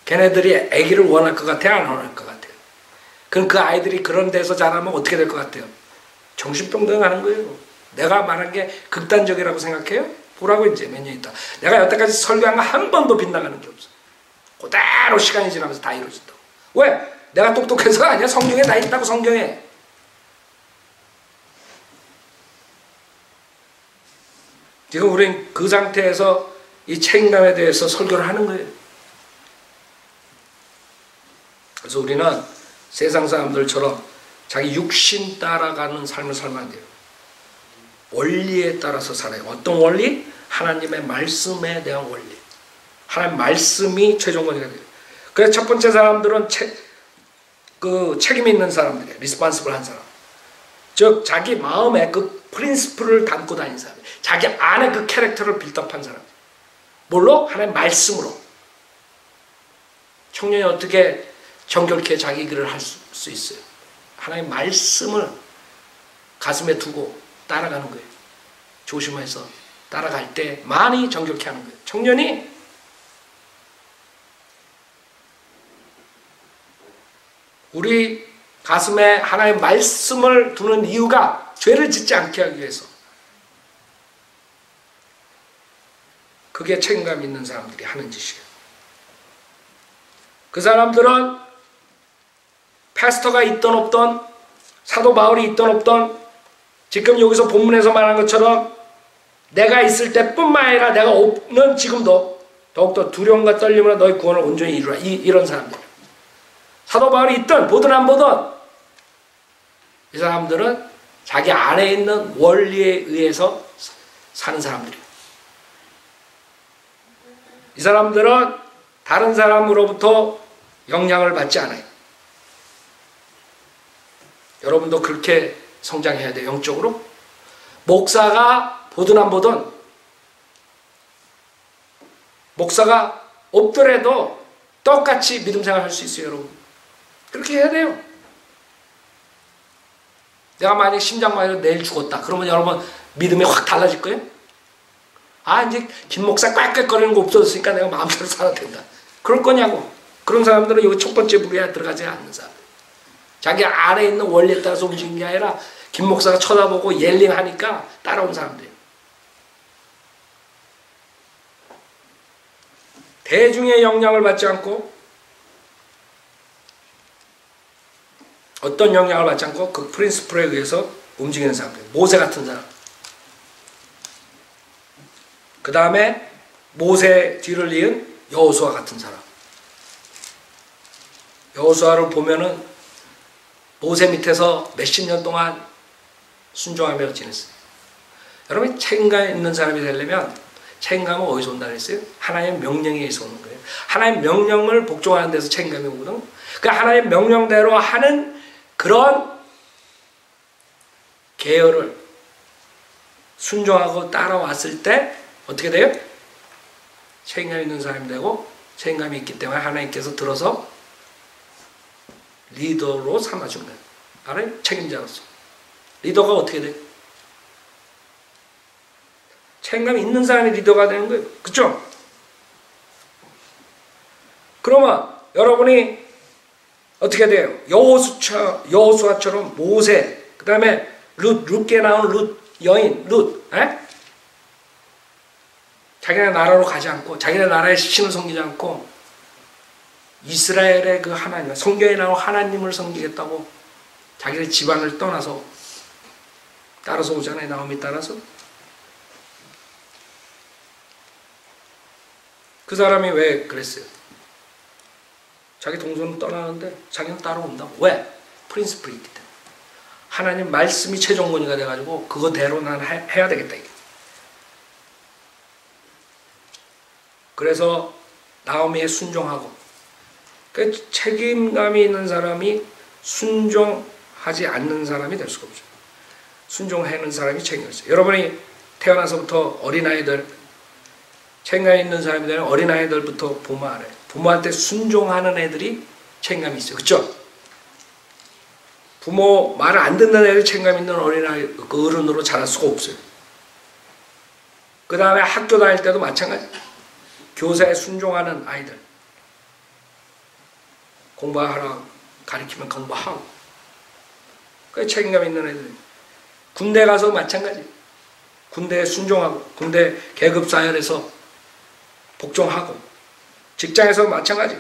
[SPEAKER 1] 걔네들이 아기를 원할 것 같아요? 안 원할 것 같아요? 그럼 그 아이들이 그런 데서 자라면 어떻게 될 것 같아요? 정신병 가는 거예요. 내가 말한 게 극단적이라고 생각해요? 보라고 이제 몇 년 있다. 내가 여태까지 설교한 거 한 번도 빗나가는 게 없어. 그대로 시간이 지나면서 다 이루어진다고. 왜? 내가 똑똑해서가 아니야. 성경에 다 있다고. 성경에. 지금 우린 그 상태에서 이 책임감에 대해서 설교를 하는 거예요. 그래서 우리는 세상 사람들처럼 자기 육신 따라가는 삶을 살면 안 돼요. 원리에 따라서 살아요. 어떤 원리? 하나님의 말씀에 대한 원리. 하나님 말씀이 최종권이가 돼요. 그래서 첫 번째 사람들은 책임 있는 사람들이에요. 리스폰시블한 사람. 즉 자기 마음에 그 프린시플을 담고 다니는 사람. 자기 안에 그 캐릭터를 빌드업한 사람. 뭘로? 하나님 말씀으로. 청년이 어떻게 정결케 자기 길을 할 수 있어요? 하나님 말씀을 가슴에 두고 따라가는 거예요. 조심해서 따라갈 때 많이 정결케 하는 거예요. 청년이 우리 가슴에 하나님의 말씀을 두는 이유가 죄를 짓지 않게 하기 위해서. 그게 책임감 있는 사람들이 하는 짓이에요. 그 사람들은 패스터가 있던 없던, 사도 바울이 있던 없던, 지금 여기서 본문에서 말한 것처럼 내가 있을 때뿐만 아니라 내가 없는 지금도 더욱더 두려움과 떨림으로 너희 구원을 온전히 이루라. 이런 사람들. 사도 바울이 있든 보든 안 보든 이 사람들은 자기 안에 있는 원리에 의해서 사는 사람들이에요. 이 사람들은 다른 사람으로부터 영향을 받지 않아요. 여러분도 그렇게 성장해야 돼요. 영적으로. 목사가 보든 안 보든, 목사가 없더라도 똑같이 믿음 생활할 수 있어요. 여러분. 그렇게 해야 돼요. 내가 만약 심장마비로 내일 죽었다. 그러면 여러분 믿음이 확 달라질 거예요? 아, 이제 김 목사 꽥꽥거리는 거 없어졌으니까 내가 마음대로 살아도 된다. 그럴 거냐고. 그런 사람들은 여기 첫 번째 부류에 들어가지 않는 사람. 자기 안에 있는 원리에 따라서 움직이는 게 아니라 김 목사가 쳐다보고 옐링하니까 따라온 사람들이에요. 대중의 영향을 받지 않고, 어떤 영향을 받지 않고 그 프린시플에 의해서 움직이는 사람들. 모세 같은 사람. 그 다음에 모세 뒤를 이은 여호수아 같은 사람. 여호수아를 보면은 모세 밑에서 몇십 년 동안 순종하며 지냈어요. 여러분 책임감 있는 사람이 되려면 책임감은 어디서 온다 그랬어요? 하나님의 명령에 의해서 오는 거예요. 하나님의 명령을 복종하는 데서 책임감이 오거든. 그 하나님의 명령대로 하는 그런 계열을 순종하고 따라왔을 때 어떻게 돼요? 책임감 있는 사람이 되고, 책임감이 있기 때문에 하나님께서 들어서 리더로 삼아준 거예요. 하나님 책임자로서. 리더가 어떻게 돼요? 책임감이 있는 사람이 리더가 되는 거예요. 그렇죠? 그러면 여러분이 어떻게 돼요? 여호수아처럼 모세, 그 다음에 룻게 나온 룻 여인, 룻, 자기네 나라로 가지 않고, 자기네 나라의 신을 섬기지 않고, 이스라엘의 그 하나님, 성경에 나온 하나님을 섬기겠다고 자기네 집안을 떠나서 따라서 오잖아요. 나오미 따라서. 그 사람이 왜 그랬어요? 자기 동생은 떠나는데 자기는 따라온다고. 왜? 프린스플이 있기 때문에. 하나님 말씀이 최종 권위가 돼가지고 그거대로 난 해야 되겠다. 이게. 그래서 나오미에 순종하고, 그 책임감이 있는 사람이 순종하지 않는 사람이 될 수가 없죠. 순종하는 사람이 책임이 있어요. 여러분이 태어나서부터 어린아이들, 책임감 있는 사람이 되는 어린아이들부터 부모 아래, 부모한테 순종하는 애들이 책임감이 있어요. 그렇죠? 부모 말을 안 듣는 애들이 책임감 있는 어린아이, 그 어른으로 자랄 수가 없어요. 그 다음에 학교 다닐 때도 마찬가지. 교사에 순종하는 아이들. 공부하라 가르치면 공부하고. 그 책임감 있는 애들. 군대 가서 마찬가지. 군대에 순종하고, 군대 계급 사열에서 복종하고, 직장에서 마찬가지.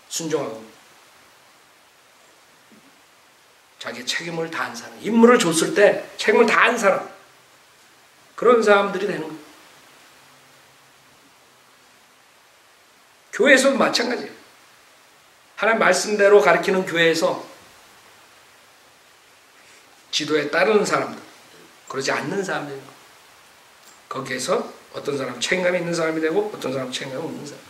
[SPEAKER 1] 순종하고. 자기 책임을 다한 사람, 임무를 줬을 때 책임을 다한 사람, 그런 사람들이 되는 거예요. 교회에서도 마찬가지예요. 하나님 말씀대로 가르치는 교회에서 지도에 따르는 사람들, 그러지 않는 사람들, 거기에서 어떤 사람 책임감이 있는 사람이 되고 어떤 사람 책임감이 없는 사람.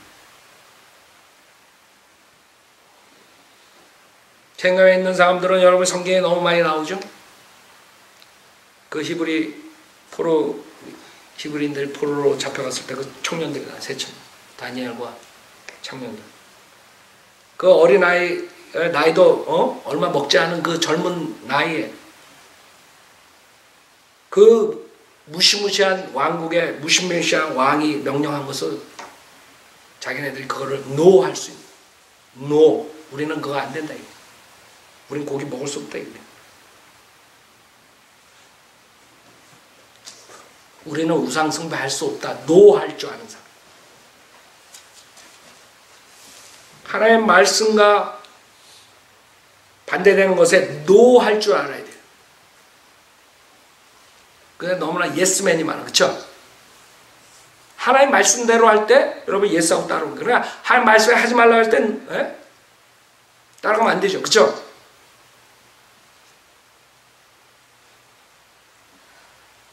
[SPEAKER 1] 책임감이 있는 사람들은 여러분 성경에 너무 많이 나오죠. 그 히브리인들 포로로 잡혀갔을 때 그 청년들이다, 세천 다니엘과 청년들. 그 어린아이 나이도 얼마 먹지 않은 그 젊은 나이에 그 무시무시한 왕국의 무시무시한 왕이 명령한 것을 자기네들이 그거를 노 할 수 있는. 노. 우리는 그거 안 된다. 이거. 우린 고기 먹을 수 없다. 이거. 우리는 우상숭배 할 수 없다. 노 할 줄 아는 사람. 하나님의 말씀과 반대되는 것에 노 할 줄 알아야 돼요. 근데 너무나 예스맨이 많아. 그쵸? 하나님 말씀대로 할 때 여러분 예스하고 따라오는 거예요. 그러니까 하나님 말씀에 하지 말라고 할 땐 따라가면 안 되죠. 그쵸?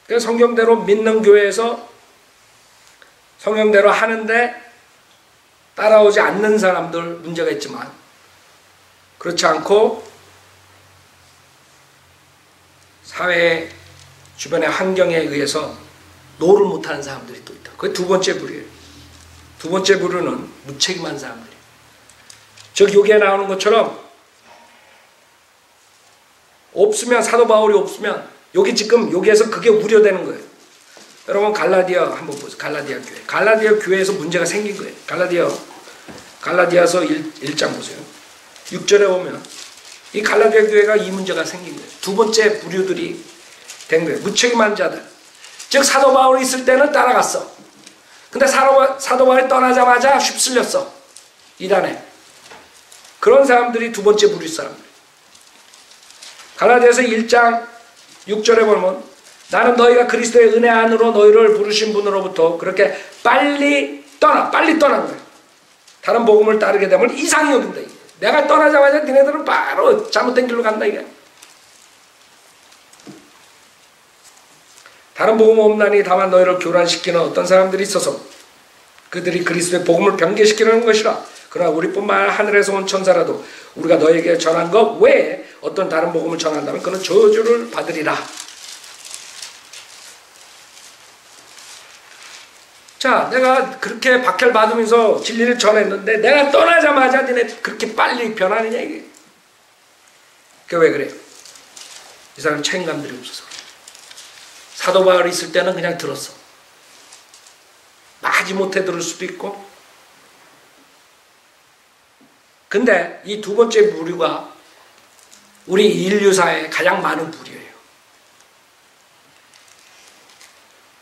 [SPEAKER 1] 그래서 성경대로 믿는 교회에서 성경대로 하는데 따라오지 않는 사람들 문제가 있지만, 그렇지 않고 사회 주변의 환경에 의해서 노를 못하는 사람들이 또 있다. 그게 두 번째 부류예요. 두 번째 부류는 무책임한 사람들이에요. 즉 여기에 나오는 것처럼 없으면, 사도 바울이 없으면 여기에서 그게 우려되는 거예요. 여러분 갈라디아 한번 보세요. 갈라디아 교회. 갈라디아 교회에서 문제가 생긴 거예요. 갈라디아서 1장 보세요. 6절에 보면 이 갈라디아 교회가 이 문제가 생긴 거예요. 두 번째 부류들이 된 거예요. 무책임한 자들. 즉 사도 바울이 있을 때는 따라갔어. 근데 사도 바울이 떠나자마자 휩쓸렸어. 이단에. 그런 사람들이 두 번째 부류 사람들. 갈라디아서 1장 6절에 보면 나는 너희가 그리스도의 은혜 안으로 너희를 부르신 분으로부터 그렇게 빨리 떠난 거예요. 다른 복음을 따르게 되면 이상이 여긴다. 내가 떠나자마자 니네들은 바로 잘못된 길로 간다 이게. 다른 복음 없나니 다만 너희를 교란시키는 어떤 사람들이 있어서 그들이 그리스도의 복음을 변개시키려는 것이라. 그러나 우리뿐만 하늘에서 온 천사라도 우리가 너에게 전한 것 외에 어떤 다른 복음을 전한다면 그는 저주를 받으리라. 자, 내가 그렇게 박해를 받으면서 진리를 전했는데 내가 떠나자마자 니네 그렇게 빨리 변하느냐 이게. 그게 왜 그래요? 이 사람 책임감들이 없어서. 사도 바울이 있을 때는 그냥 들었어. 마지 못해 들을 수도 있고. 근데 이 두 번째 부류가 우리 인류사에 가장 많은 부류예요.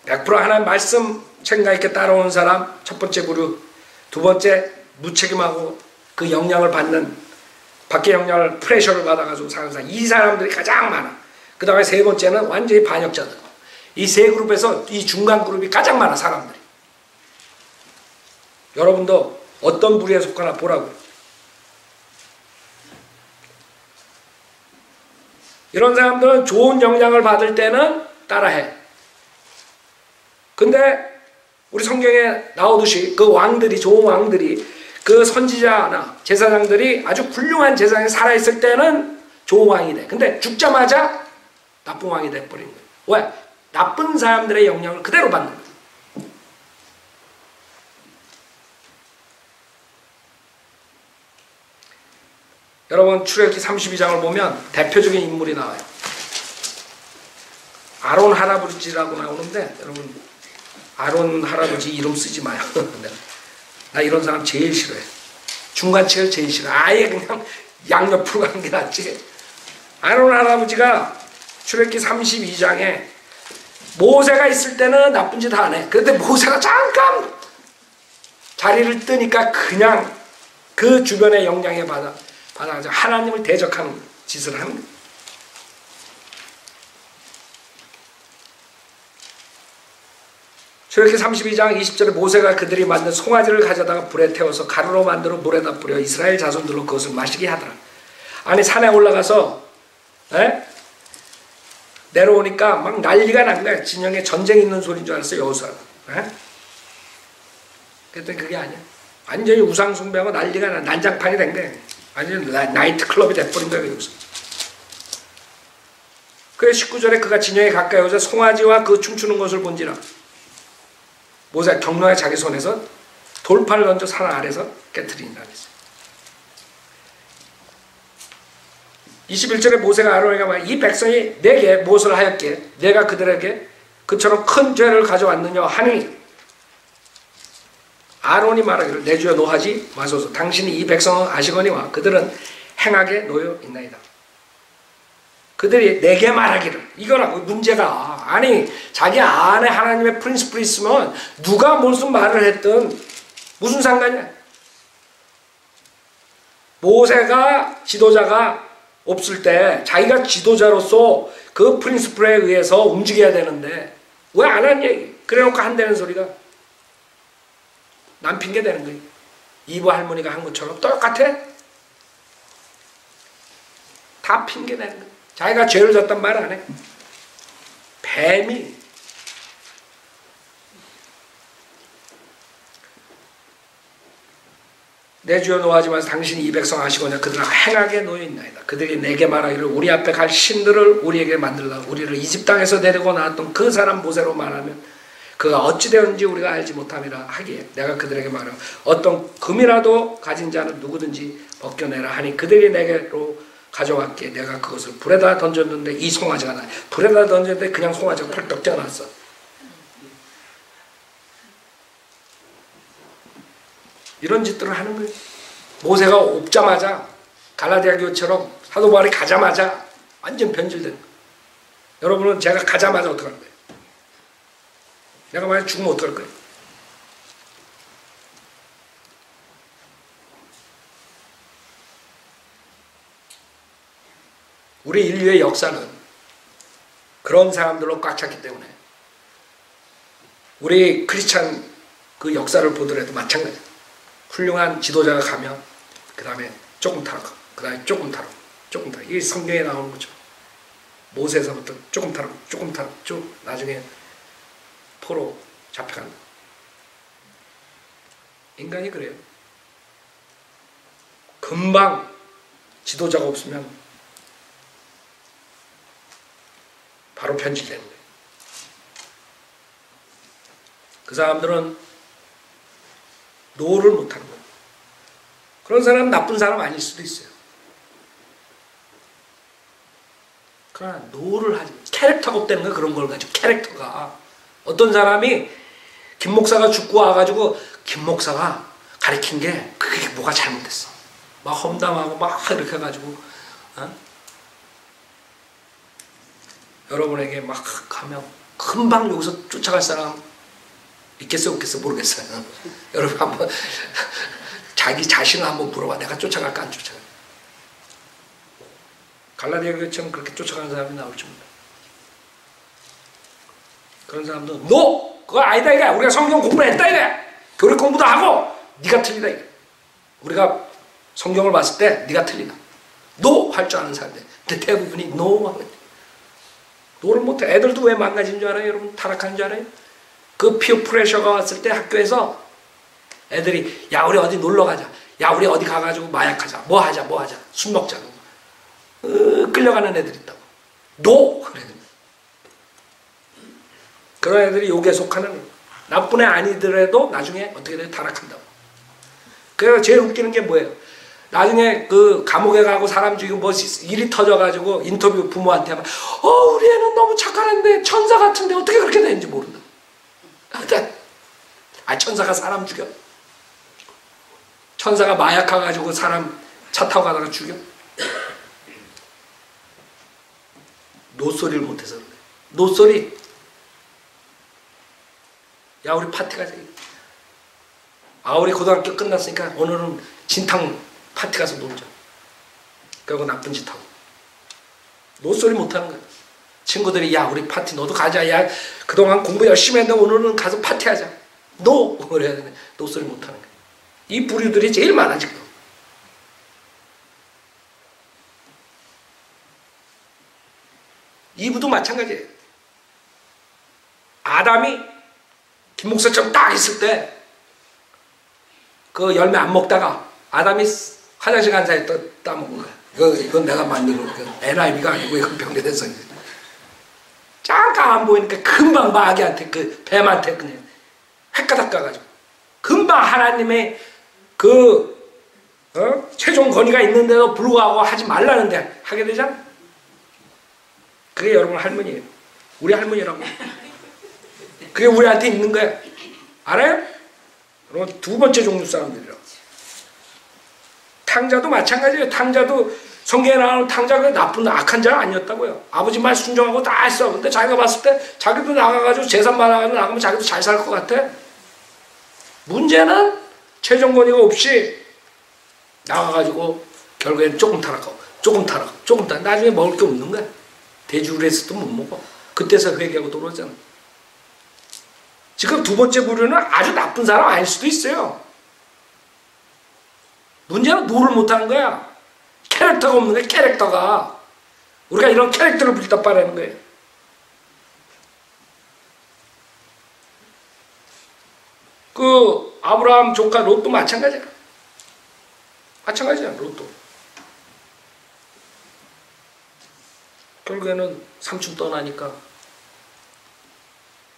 [SPEAKER 1] 100% 하나님 말씀 책임감 있게 따라오는 사람 첫 번째 부류, 두 번째 무책임하고 그 영향을 받는 밖의 영향을 프레셔를 받아가지고 사는 사람, 이 사람들이 가장 많아. 그 다음에 세 번째는 완전히 반역자들. 이 세 그룹에서 이 중간 그룹이 가장 많아 사람들이. 여러분도 어떤 부류에 속하나 보라고요. 이런 사람들은 좋은 영향을 받을 때는 따라해. 근데 우리 성경에 나오듯이 그 왕들이, 좋은 왕들이, 그 선지자나 제사장들이 아주 훌륭한 제사장이 살아있을 때는 좋은 왕이 돼. 근데 죽자마자 나쁜 왕이 돼버린 거예요. 왜? 나쁜 사람들의 영향을 그대로 받는 거예요. 여러분 출애굽기 32장을 보면 대표적인 인물이 나와요. 아론 할아버지라고 나오는데 여러분 아론 할아버지 이름 쓰지 마요. 나 이런 사람 제일 싫어해. 중간치를 제일 싫어. 아예 그냥 양옆으로 가는 게 낫지. 아론 할아버지가 출애굽기 32장에 모세가 있을 때는 나쁜 짓 안 해. 그런데 모세가 잠깐 자리를 뜨니까 그냥 그 주변의 영향에 받아가지고 하나님을 대적하는 짓을 하는 거예요. 출애굽기 32장 20절에 모세가 그들이 만든 송아지를 가져다가 불에 태워서 가루로 만들어 물에다 뿌려 이스라엘 자손들로 그것을 마시게 하더라. 아니 산에 올라가서 내려오니까 막 난리가 난 거야. 진영에 전쟁 있는 소리인 줄 알았어요. 여호수아가. 그랬더니 그게 아니야. 완전히 우상숭배하고 난리가 나. 난장판이 된 거야. 완전히 나이트클럽이 돼버린 거야. 여기서. 그래서 19절에 그가 진영에 가까이 오자 송아지와 그 춤추는 것을 본지라. 모세가 경로에 자기 손에서 돌판을 던져 산 아래서 깨트리니라 그랬어요. 21절에 모세가 아론에게 말하되 이 백성이 내게 무엇을 하였기에 내가 그들에게 그처럼 큰 죄를 가져왔느냐 하니 아론이 말하기를 내 주여 노하지 마소서. 당신이 이 백성을 아시거니와 그들은 행하게 놓여 있나이다. 그들이 내게 말하기를. 이거라고 문제가. 아니 자기 안에 하나님의 프린시플이 있으면 누가 무슨 말을 했든 무슨 상관이야. 모세가 지도자가 없을 때 자기가 지도자로서 그 프린시플에 의해서 움직여야 되는데 왜 안 하냐. 그래놓고 한다는 소리가 남 핑계 되는 거예요. 이브 할머니가 한 것처럼 똑같아. 다 핑계 되는 거예요. 자기가 죄를 졌단 말 안 해. 뱀이. 내 주여 노하지 마소서. 당신이 이 백성 아시거냐 그들은 행하게 놓여있나이다. 그들이 내게 말하기를 우리 앞에 갈 신들을 우리에게 만들라. 우리를 이집 땅에서 데리고 나왔던 그 사람 모세로 말하면 그가 어찌 되었는지 우리가 알지 못함이라 하기에 내가 그들에게 말하고 어떤 금이라도 가진 자는 누구든지 벗겨내라 하니 그들이 내게로 가져왔기에 내가 그것을 불에다 던졌는데 이 송아지가 나. 불에다 던졌는데 그냥 송아지가 펄떡 뛰어났어. 이런 짓들을 하는 거예요. 모세가 없자마자 갈라디아 교회처럼 사도 바울이 가자마자 완전 변질된 거예요. 여러분은 제가 가자마자 어떡할 거예요? 내가 만약 죽으면 어떡할 거예요? 우리 인류의 역사는 그런 사람들로 꽉 찼기 때문에 우리 크리스찬 그 역사를 보더라도 마찬가지예요. 훌륭한 지도자가 가면 그 다음에 조금 타락하고 그 다음에 조금 타락 조금 타락. 이게 성경에 나오는 거죠. 모세에서부터 조금 타락 조금 타락 쭉 나중에 포로 잡혀간다. 인간이 그래요. 금방 지도자가 없으면 바로 변질되는 거예요. 그 사람들은 노를 못하는 거예요. 그런 사람은 나쁜 사람 아닐 수도 있어요. 그러나 노를 하지, 캐릭터가 없다는 거예요. 그런 걸 가지고. 캐릭터가. 어떤 사람이 김 목사가 죽고 와가지고 김 목사가 가르친 게 그게 뭐가 잘못됐어. 막 험담하고 막 이렇게 해가지고 여러분에게 막 하면 금방 여기서 쫓아갈 사람 있겠어 없겠어 모르겠어요. 여러분 한번 자기 자신을 한번 물어봐. 내가 쫓아갈까 안 쫓아갈까. 갈라디아 교회처럼 그렇게 쫓아가는 사람이 나올지 몰라. 그런 사람도 NO! 그거 아니다 이거야. 우리가 성경 공부했다 이거야. 교리 공부도 하고 네가 틀리다 이거야. 우리가 성경을 봤을 때 네가 틀리다. NO! 할 줄 아는 사람들. 근데 대부분이 NO 하거든. 노를 못해. 애들도 왜 망가진 줄 알아요? 여러분 타락한 줄 알아요? 그 피어 프레셔가 왔을 때 학교에서 애들이 야 우리 어디 놀러 가자. 야 우리 어디 가가지고 마약하자. 뭐 하자 술 먹자. 끌려가는 애들 있다고. NO! 그래. 그런 애들이 욕에 속하는 나쁜 애 아니더라도 나중에 어떻게 돼? 타락한다고. 그래서 제일 웃기는 게 뭐예요? 나중에 그 감옥에 가고 사람 죽이고 뭐 일이 터져가지고 인터뷰 부모한테 하면 우리 애는 너무 착한 애인데 천사 같은데 어떻게 그렇게 되는지 모른다. 천사가 사람 죽여? 천사가 마약해가지고 사람 차 타고 가다가 죽여? 노소리를 못해서 그래. 노소리. 야 우리 파티 가자. 우리 고등학교 끝났으니까 오늘은 진탕 파티 가서 놀자. 그리고 나쁜 짓 하고. 노소리 못하는 거야. 친구들이 야 우리 파티 너도 가자. 야 그동안 공부 열심히 했는데 오늘은 가서 파티하자. 노! 그래야 되네. 노소리 못하는 거야. 이 부류들이 제일 많아 지금. 이브도 마찬가지예요. 아담이 김 목사처럼 딱 있을 때 그 열매 안 먹다가 아담이 화장실 간 사이에 따먹은 거야. 이건 내가 만든 거. NIV가 아니고 이건 병례대성이야. 잠깐 안 보이니까 금방 마귀한테 그 뱀한테 그냥 헷가닥 가가지고 금방 하나님의 최종 권위가 있는데도 불구하고 하지 말라는데 하게 되잖아. 그게 여러분 할머니예요. 우리 할머니라고. 그게 우리한테 있는 거야. 알아요? 여러분 두 번째 종류 사람들이라고. 탕자도 마찬가지예요. 탕자도 성경에 나오는 탕자가 나쁜 악한 자가 아니었다고요. 아버지 말 순종하고 다 했어. 근데 자기가 봤을 때 자기도 나가가지고 재산 많아가지고 나가면 자기도 잘 살 것 같아. 문제는 최종 권위가 없이 나가가지고 결국엔 조금 타락하고 조금 타락 조금 타락. 나중에 먹을 게 없는 거야. 돼지우레스도 못 먹어. 그때서 회개하고 돌아오잖아. 지금 두 번째 부류는 아주 나쁜 사람 아닐 수도 있어요. 문제는 노를 못하는 거야. 캐릭터가 없는 거야. 캐릭터가. 우리가 이런 캐릭터를 빌드업하라는 거예요. 그 아브라함 조카 롯도 마찬가지야. 마찬가지야. 롯도. 결국에는 삼촌 떠나니까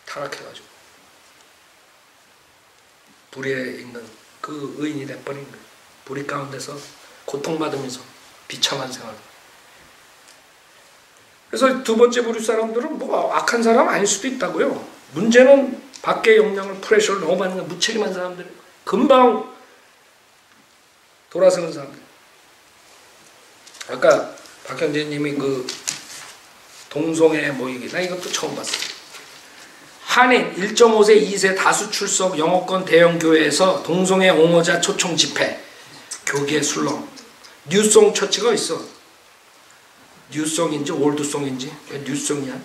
[SPEAKER 1] 타락해가지고 불에 있는 그 의인이 돼버린 거예요. 불이 가운데서 고통받으면서 비참한 생활. 그래서 두 번째 부류 사람들은 뭐 악한 사람 아닐 수도 있다고요. 문제는 밖의 영향을 프레셔를 너무 받는 무책임한 사람들, 금방 돌아서는 사람들. 아까 박현재님이 그 동성애 모이기, 나 이것도 처음 봤어요. 한인 1.5세 2세 다수 출석 영어권 대형 교회에서 동성애 옹호자 초청 집회, 교계 술렁. 뉴송 처치가 있어. 뉴송인지 올드송인지 뉴송이야.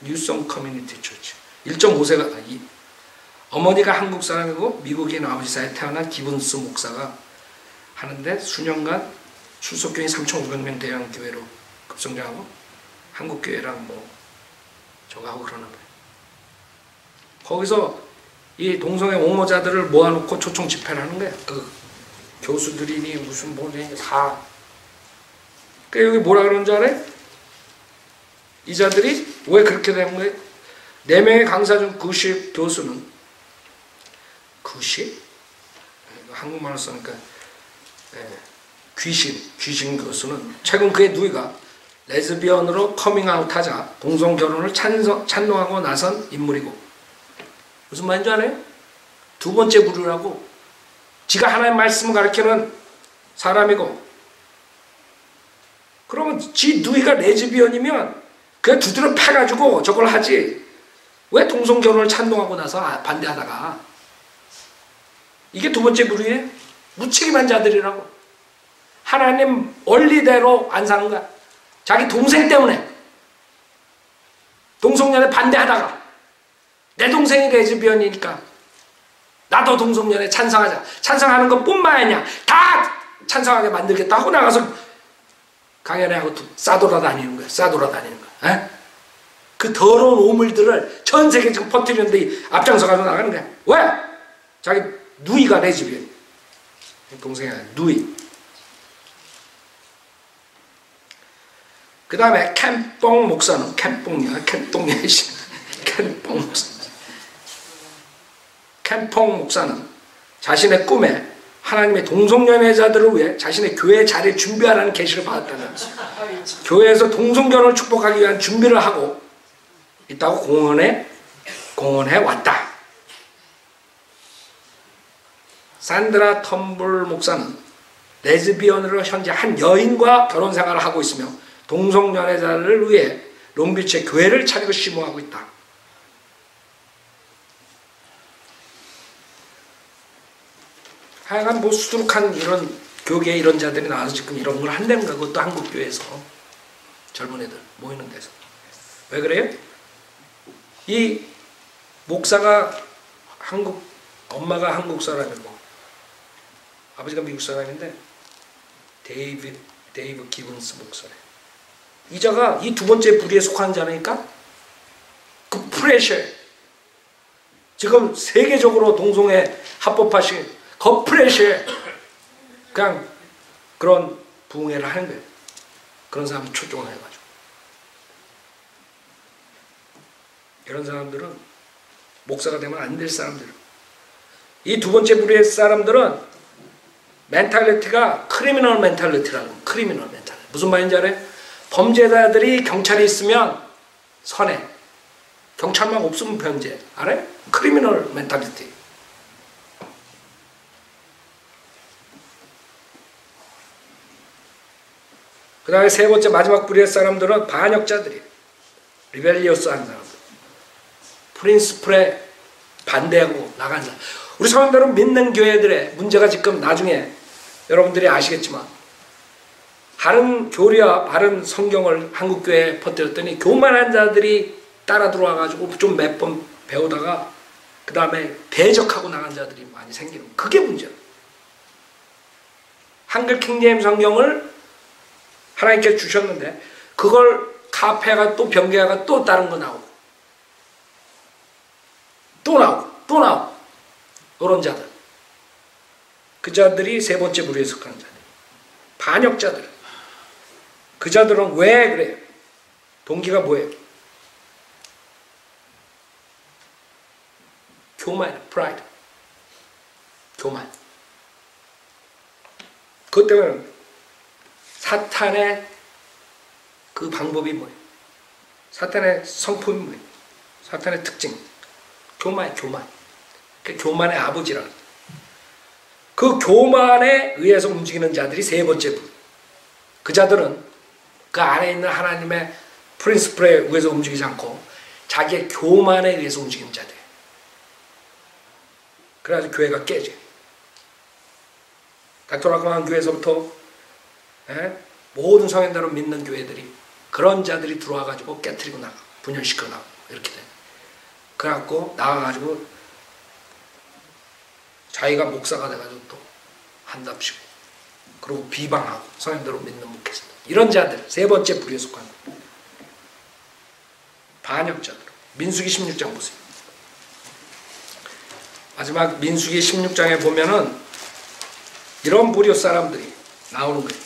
[SPEAKER 1] 뉴송 커뮤니티 처치. 1.5세가 어머니가 한국 사람이고 미국인 아버지 사이에 태어난 기분스 목사가 하는데 수년간 출석교인 3,500명 대형 교회로 급성장하고 한국 교회랑 뭐 저거 하고 그러는 거예요. 거기서 이 동성애 옹호자들을 모아놓고 초청 집회를 하는 거예요. 그 교수들이니 무슨 뭐니 다. 그 여기 뭐라 그러는 줄 알아요? 이 자들이 왜 그렇게 되는 거예요? 4명의 강사 중 90 교수는 90? 한국말로 쓰니까 귀신 교수는 최근 그의 누이가 레즈비언으로 커밍아웃하자 동성결혼을 찬동하고 나선 인물이고 무슨 말인지 알아요? 두 번째 부류라고 지가 하나님 말씀을 가르치는 사람이고 그러면 지 누이가 레즈비언이면 그냥 두드려 패가지고 저걸 하지 왜 동성결혼을 찬동하고 나서 반대하다가 이게 두 번째 부류예요? 무책임한 자들이라고 하나님 원리대로 안 사는 거야. 자기 동생 때문에 동성연애 반대하다가 내 동생이 레즈비언이니까 나도 동성연애 찬성하자. 찬성하는 것뿐만 아니냐 다 찬성하게 만들겠다 하고 나가서 강연회하고 싸돌아다니는 거야. 싸돌아다니는 거야. 에? 그 더러운 오물들을 전 세계 지금 퍼뜨리는데 앞장서가지고 나가는 거야. 왜? 자기 누이가 레즈비언. 동생이 아니라 누이. 그 다음에 캠뽕 목사는 캠뽕이야. 캠뽕 목사. 캠뽕 목사는 자신의 꿈에 하나님의 동성연애자들을 위해 자신의 교회 자리를 준비하라는 계시를 받았다는 교회에서 동성결혼을 축복하기 위한 준비를 하고 있다고 공언해 왔다. 산드라 텀블 목사는 레즈비언으로 현재 한 여인과 결혼 생활을 하고 있으며 동성연애자를 위해 롱비치에 교회를 차리고 심호하고 있다. 하여간 뭐 수두룩한 이런 교계에 이런 자들이 나와서 지금 이런 걸 한다는 거 그것도 한국 교회에서 젊은 애들 모이는 데서 왜 그래요? 이 목사가 엄마가 한국 사람이고 아버지가 미국 사람인데 데이브 기븐스 목사래. 이 자가 이 두 번째 부류에 속하는 자니까 그 프레셔 지금 세계적으로 동성애 합법화시 그 프레셔 그냥 그런 부흥회를 하는 거예요. 그런 사람 초청을 해가지고 이런 사람들은 목사가 되면 안 될 사람들. 이 두 번째 부류의 사람들은 멘탈리티가 크리미널 멘탈리티라고. 크리미널 멘탈리티 무슨 말인지 알아요? 범죄자들이 경찰이 있으면 선해. 경찰만 없으면 범죄. 알아요? 크리미널 멘탈리티. 그 다음에 세 번째 마지막 부류의 사람들은 반역자들이 리벨리어스한 사람들. 프린스플에 반대하고 나간 사람. 우리 사람들은 믿는 교회들의 문제가 지금 나중에 여러분들이 아시겠지만 바른 교리와 바른 성경을 한국교회에 퍼뜨렸더니 교만한 자들이 따라 들어와가지고 좀 몇 번 배우다가 그 다음에 배적하고 나간 자들이 많이 생기는 그게 문제야. 한글 킹제임 성경을 하나님께서 주셨는데 그걸 카페가 또 변개가 또 다른 거 나오고 또 나오고 이런 자들. 그 자들이 세 번째 부류에 속하는 자들. 반역자들. 그 자들은 왜 그래요? 동기가 뭐예요? 교만, 프라이드. 교만. 그것 때문에 사탄의 그 방법이 뭐예요? 사탄의 성품이 뭐예요? 사탄의 특징. 교만. 그 교만의 아버지라. 그 교만에 의해서 움직이는 자들이 세 번째 부류. 그 자들은 그 안에 있는 하나님의 프린스플에 의해서 움직이지 않고 자기의 교만에 의해서 움직이는 자들. 그래가지고 교회가 깨져. 닥터라크만 교회에서부터 모든 성인들을 믿는 교회들이 그런 자들이 들어와가지고 깨트리고 나가 분열시켜 나가 이렇게 돼. 그래갖고 나가가지고 자기가 목사가 돼가지고 또 한답시고 그리고 비방하고 성령대로 믿는 목회자 이런 자들 세 번째 부류에 속한 반역자들. 민수기 16장 보세요. 마지막 민수기 16장에 보면은 이런 부류 사람들이 나오는 거예요.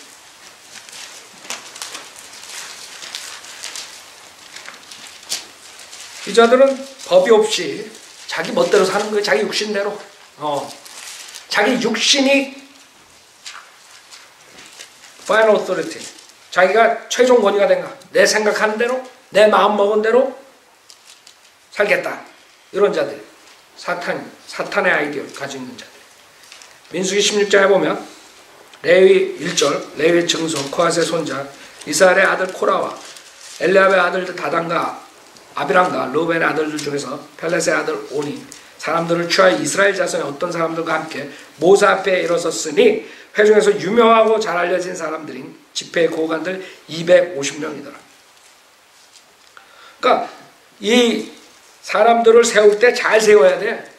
[SPEAKER 1] 이 자들은 법이 없이 자기 멋대로 사는 거예요. 자기 육신대로. 자기 육신이 final authority. 자기가 최종 권위가 된 거야. 내 생각하는 대로, 내 마음 먹은 대로 살겠다. 이런 자들. 사탄의 아이디어를 가지고 있는 자들. 민수기 16장에 보면 레위 1절, 레위의 증손, 코앗의 손자, 이스라엘의 아들 코라와 엘리압의 아들 다단과 아비람과 르우벤의 아들들 중에서 펠렛의 아들 오니 사람들을 취하여 이스라엘 자손의 어떤 사람들과 함께 모세 앞에 일어섰으니 회중에서 유명하고 잘 알려진 사람들인 집회의 고관들 250명이더라. 그러니까 이 사람들을 세울 때 잘 세워야 돼.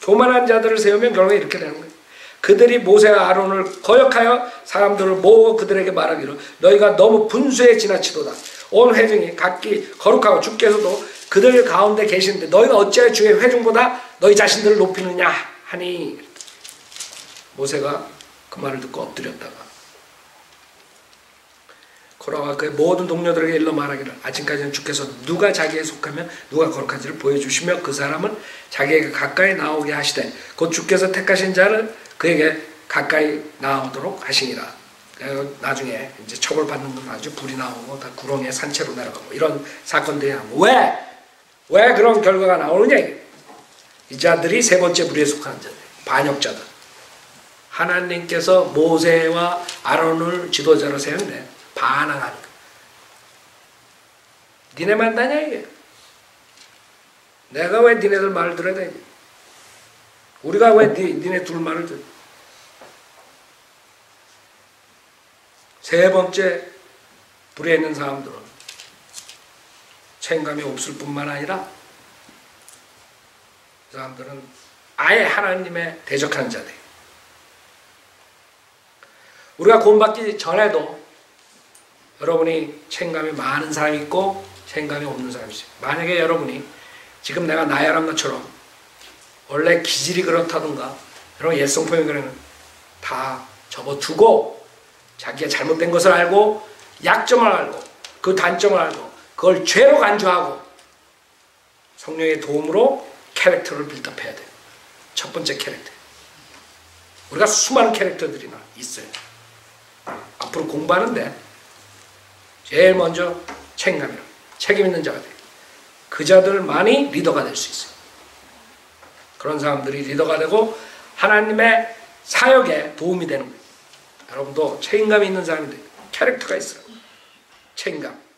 [SPEAKER 1] 교만한 자들을 세우면 결국에 이렇게 되는 거예요. 그들이 모세와 아론을 거역하여 사람들을 모으고 그들에게 말하기를 너희가 너무 분수에 지나치도다. 온 회중이 각기 거룩하고 주께서도 그들 가운데 계시는데 너희가 어찌하여 주의 회중보다 너희 자신들을 높이느냐 하니 모세가 그 말을 듣고 엎드렸다가 코라와 그의 모든 동료들에게 일러 말하기를 아침까지는 주께서 누가 자기에 속하면 누가 거룩한지를 보여주시며 그 사람은 자기에게 가까이 나오게 하시되 곧 주께서 택하신 자를 그에게 가까이 나오도록 하시니라. 나중에 이제 처벌받는 건 아주 불이 나오고 다 구렁이에 산채로 내려가고 이런 사건들이 나오고 왜 그런 결과가 나오느냐. 이 자들이 세 번째 부류에 속하는 자들, 반역자들. 하나님께서 모세와 아론을 지도자로 세웠는데 반항하는 거야. 니네 만나냐 이게. 내가 왜 니네들 말을 들어야 되냐. 우리가 왜 니네 둘 말을 들어. 세 번째 불에 있는 사람들은 책임감이 없을 뿐만 아니라 그 사람들은 아예 하나님의 대적하는 자들. 우리가 구원받기 전에도 여러분이 책임감이 많은 사람이 있고 책임감이 없는 사람이 있어요. 만약에 여러분이 지금 내가 나야람 것처럼 원래 기질이 그렇다든가 여러분 옛성품이 그러면 다 접어두고 자기가 잘못된 것을 알고 약점을 알고 그 단점을 알고 그걸 죄로 간주하고 성령의 도움으로 캐릭터를 빌드업해야 돼요. 첫 번째 캐릭터. 우리가 수많은 캐릭터들이 있어요. 앞으로 공부하는데 제일 먼저 책임감이라 책임 있는 자가 돼요. 그 자들만이 리더가 될 수 있어요. 그런 사람들이 리더가 되고 하나님의 사역에 도움이 되는 거예요. 여러분도 책임감이 있는 사람인데 캐릭터가 있어요. 책임감.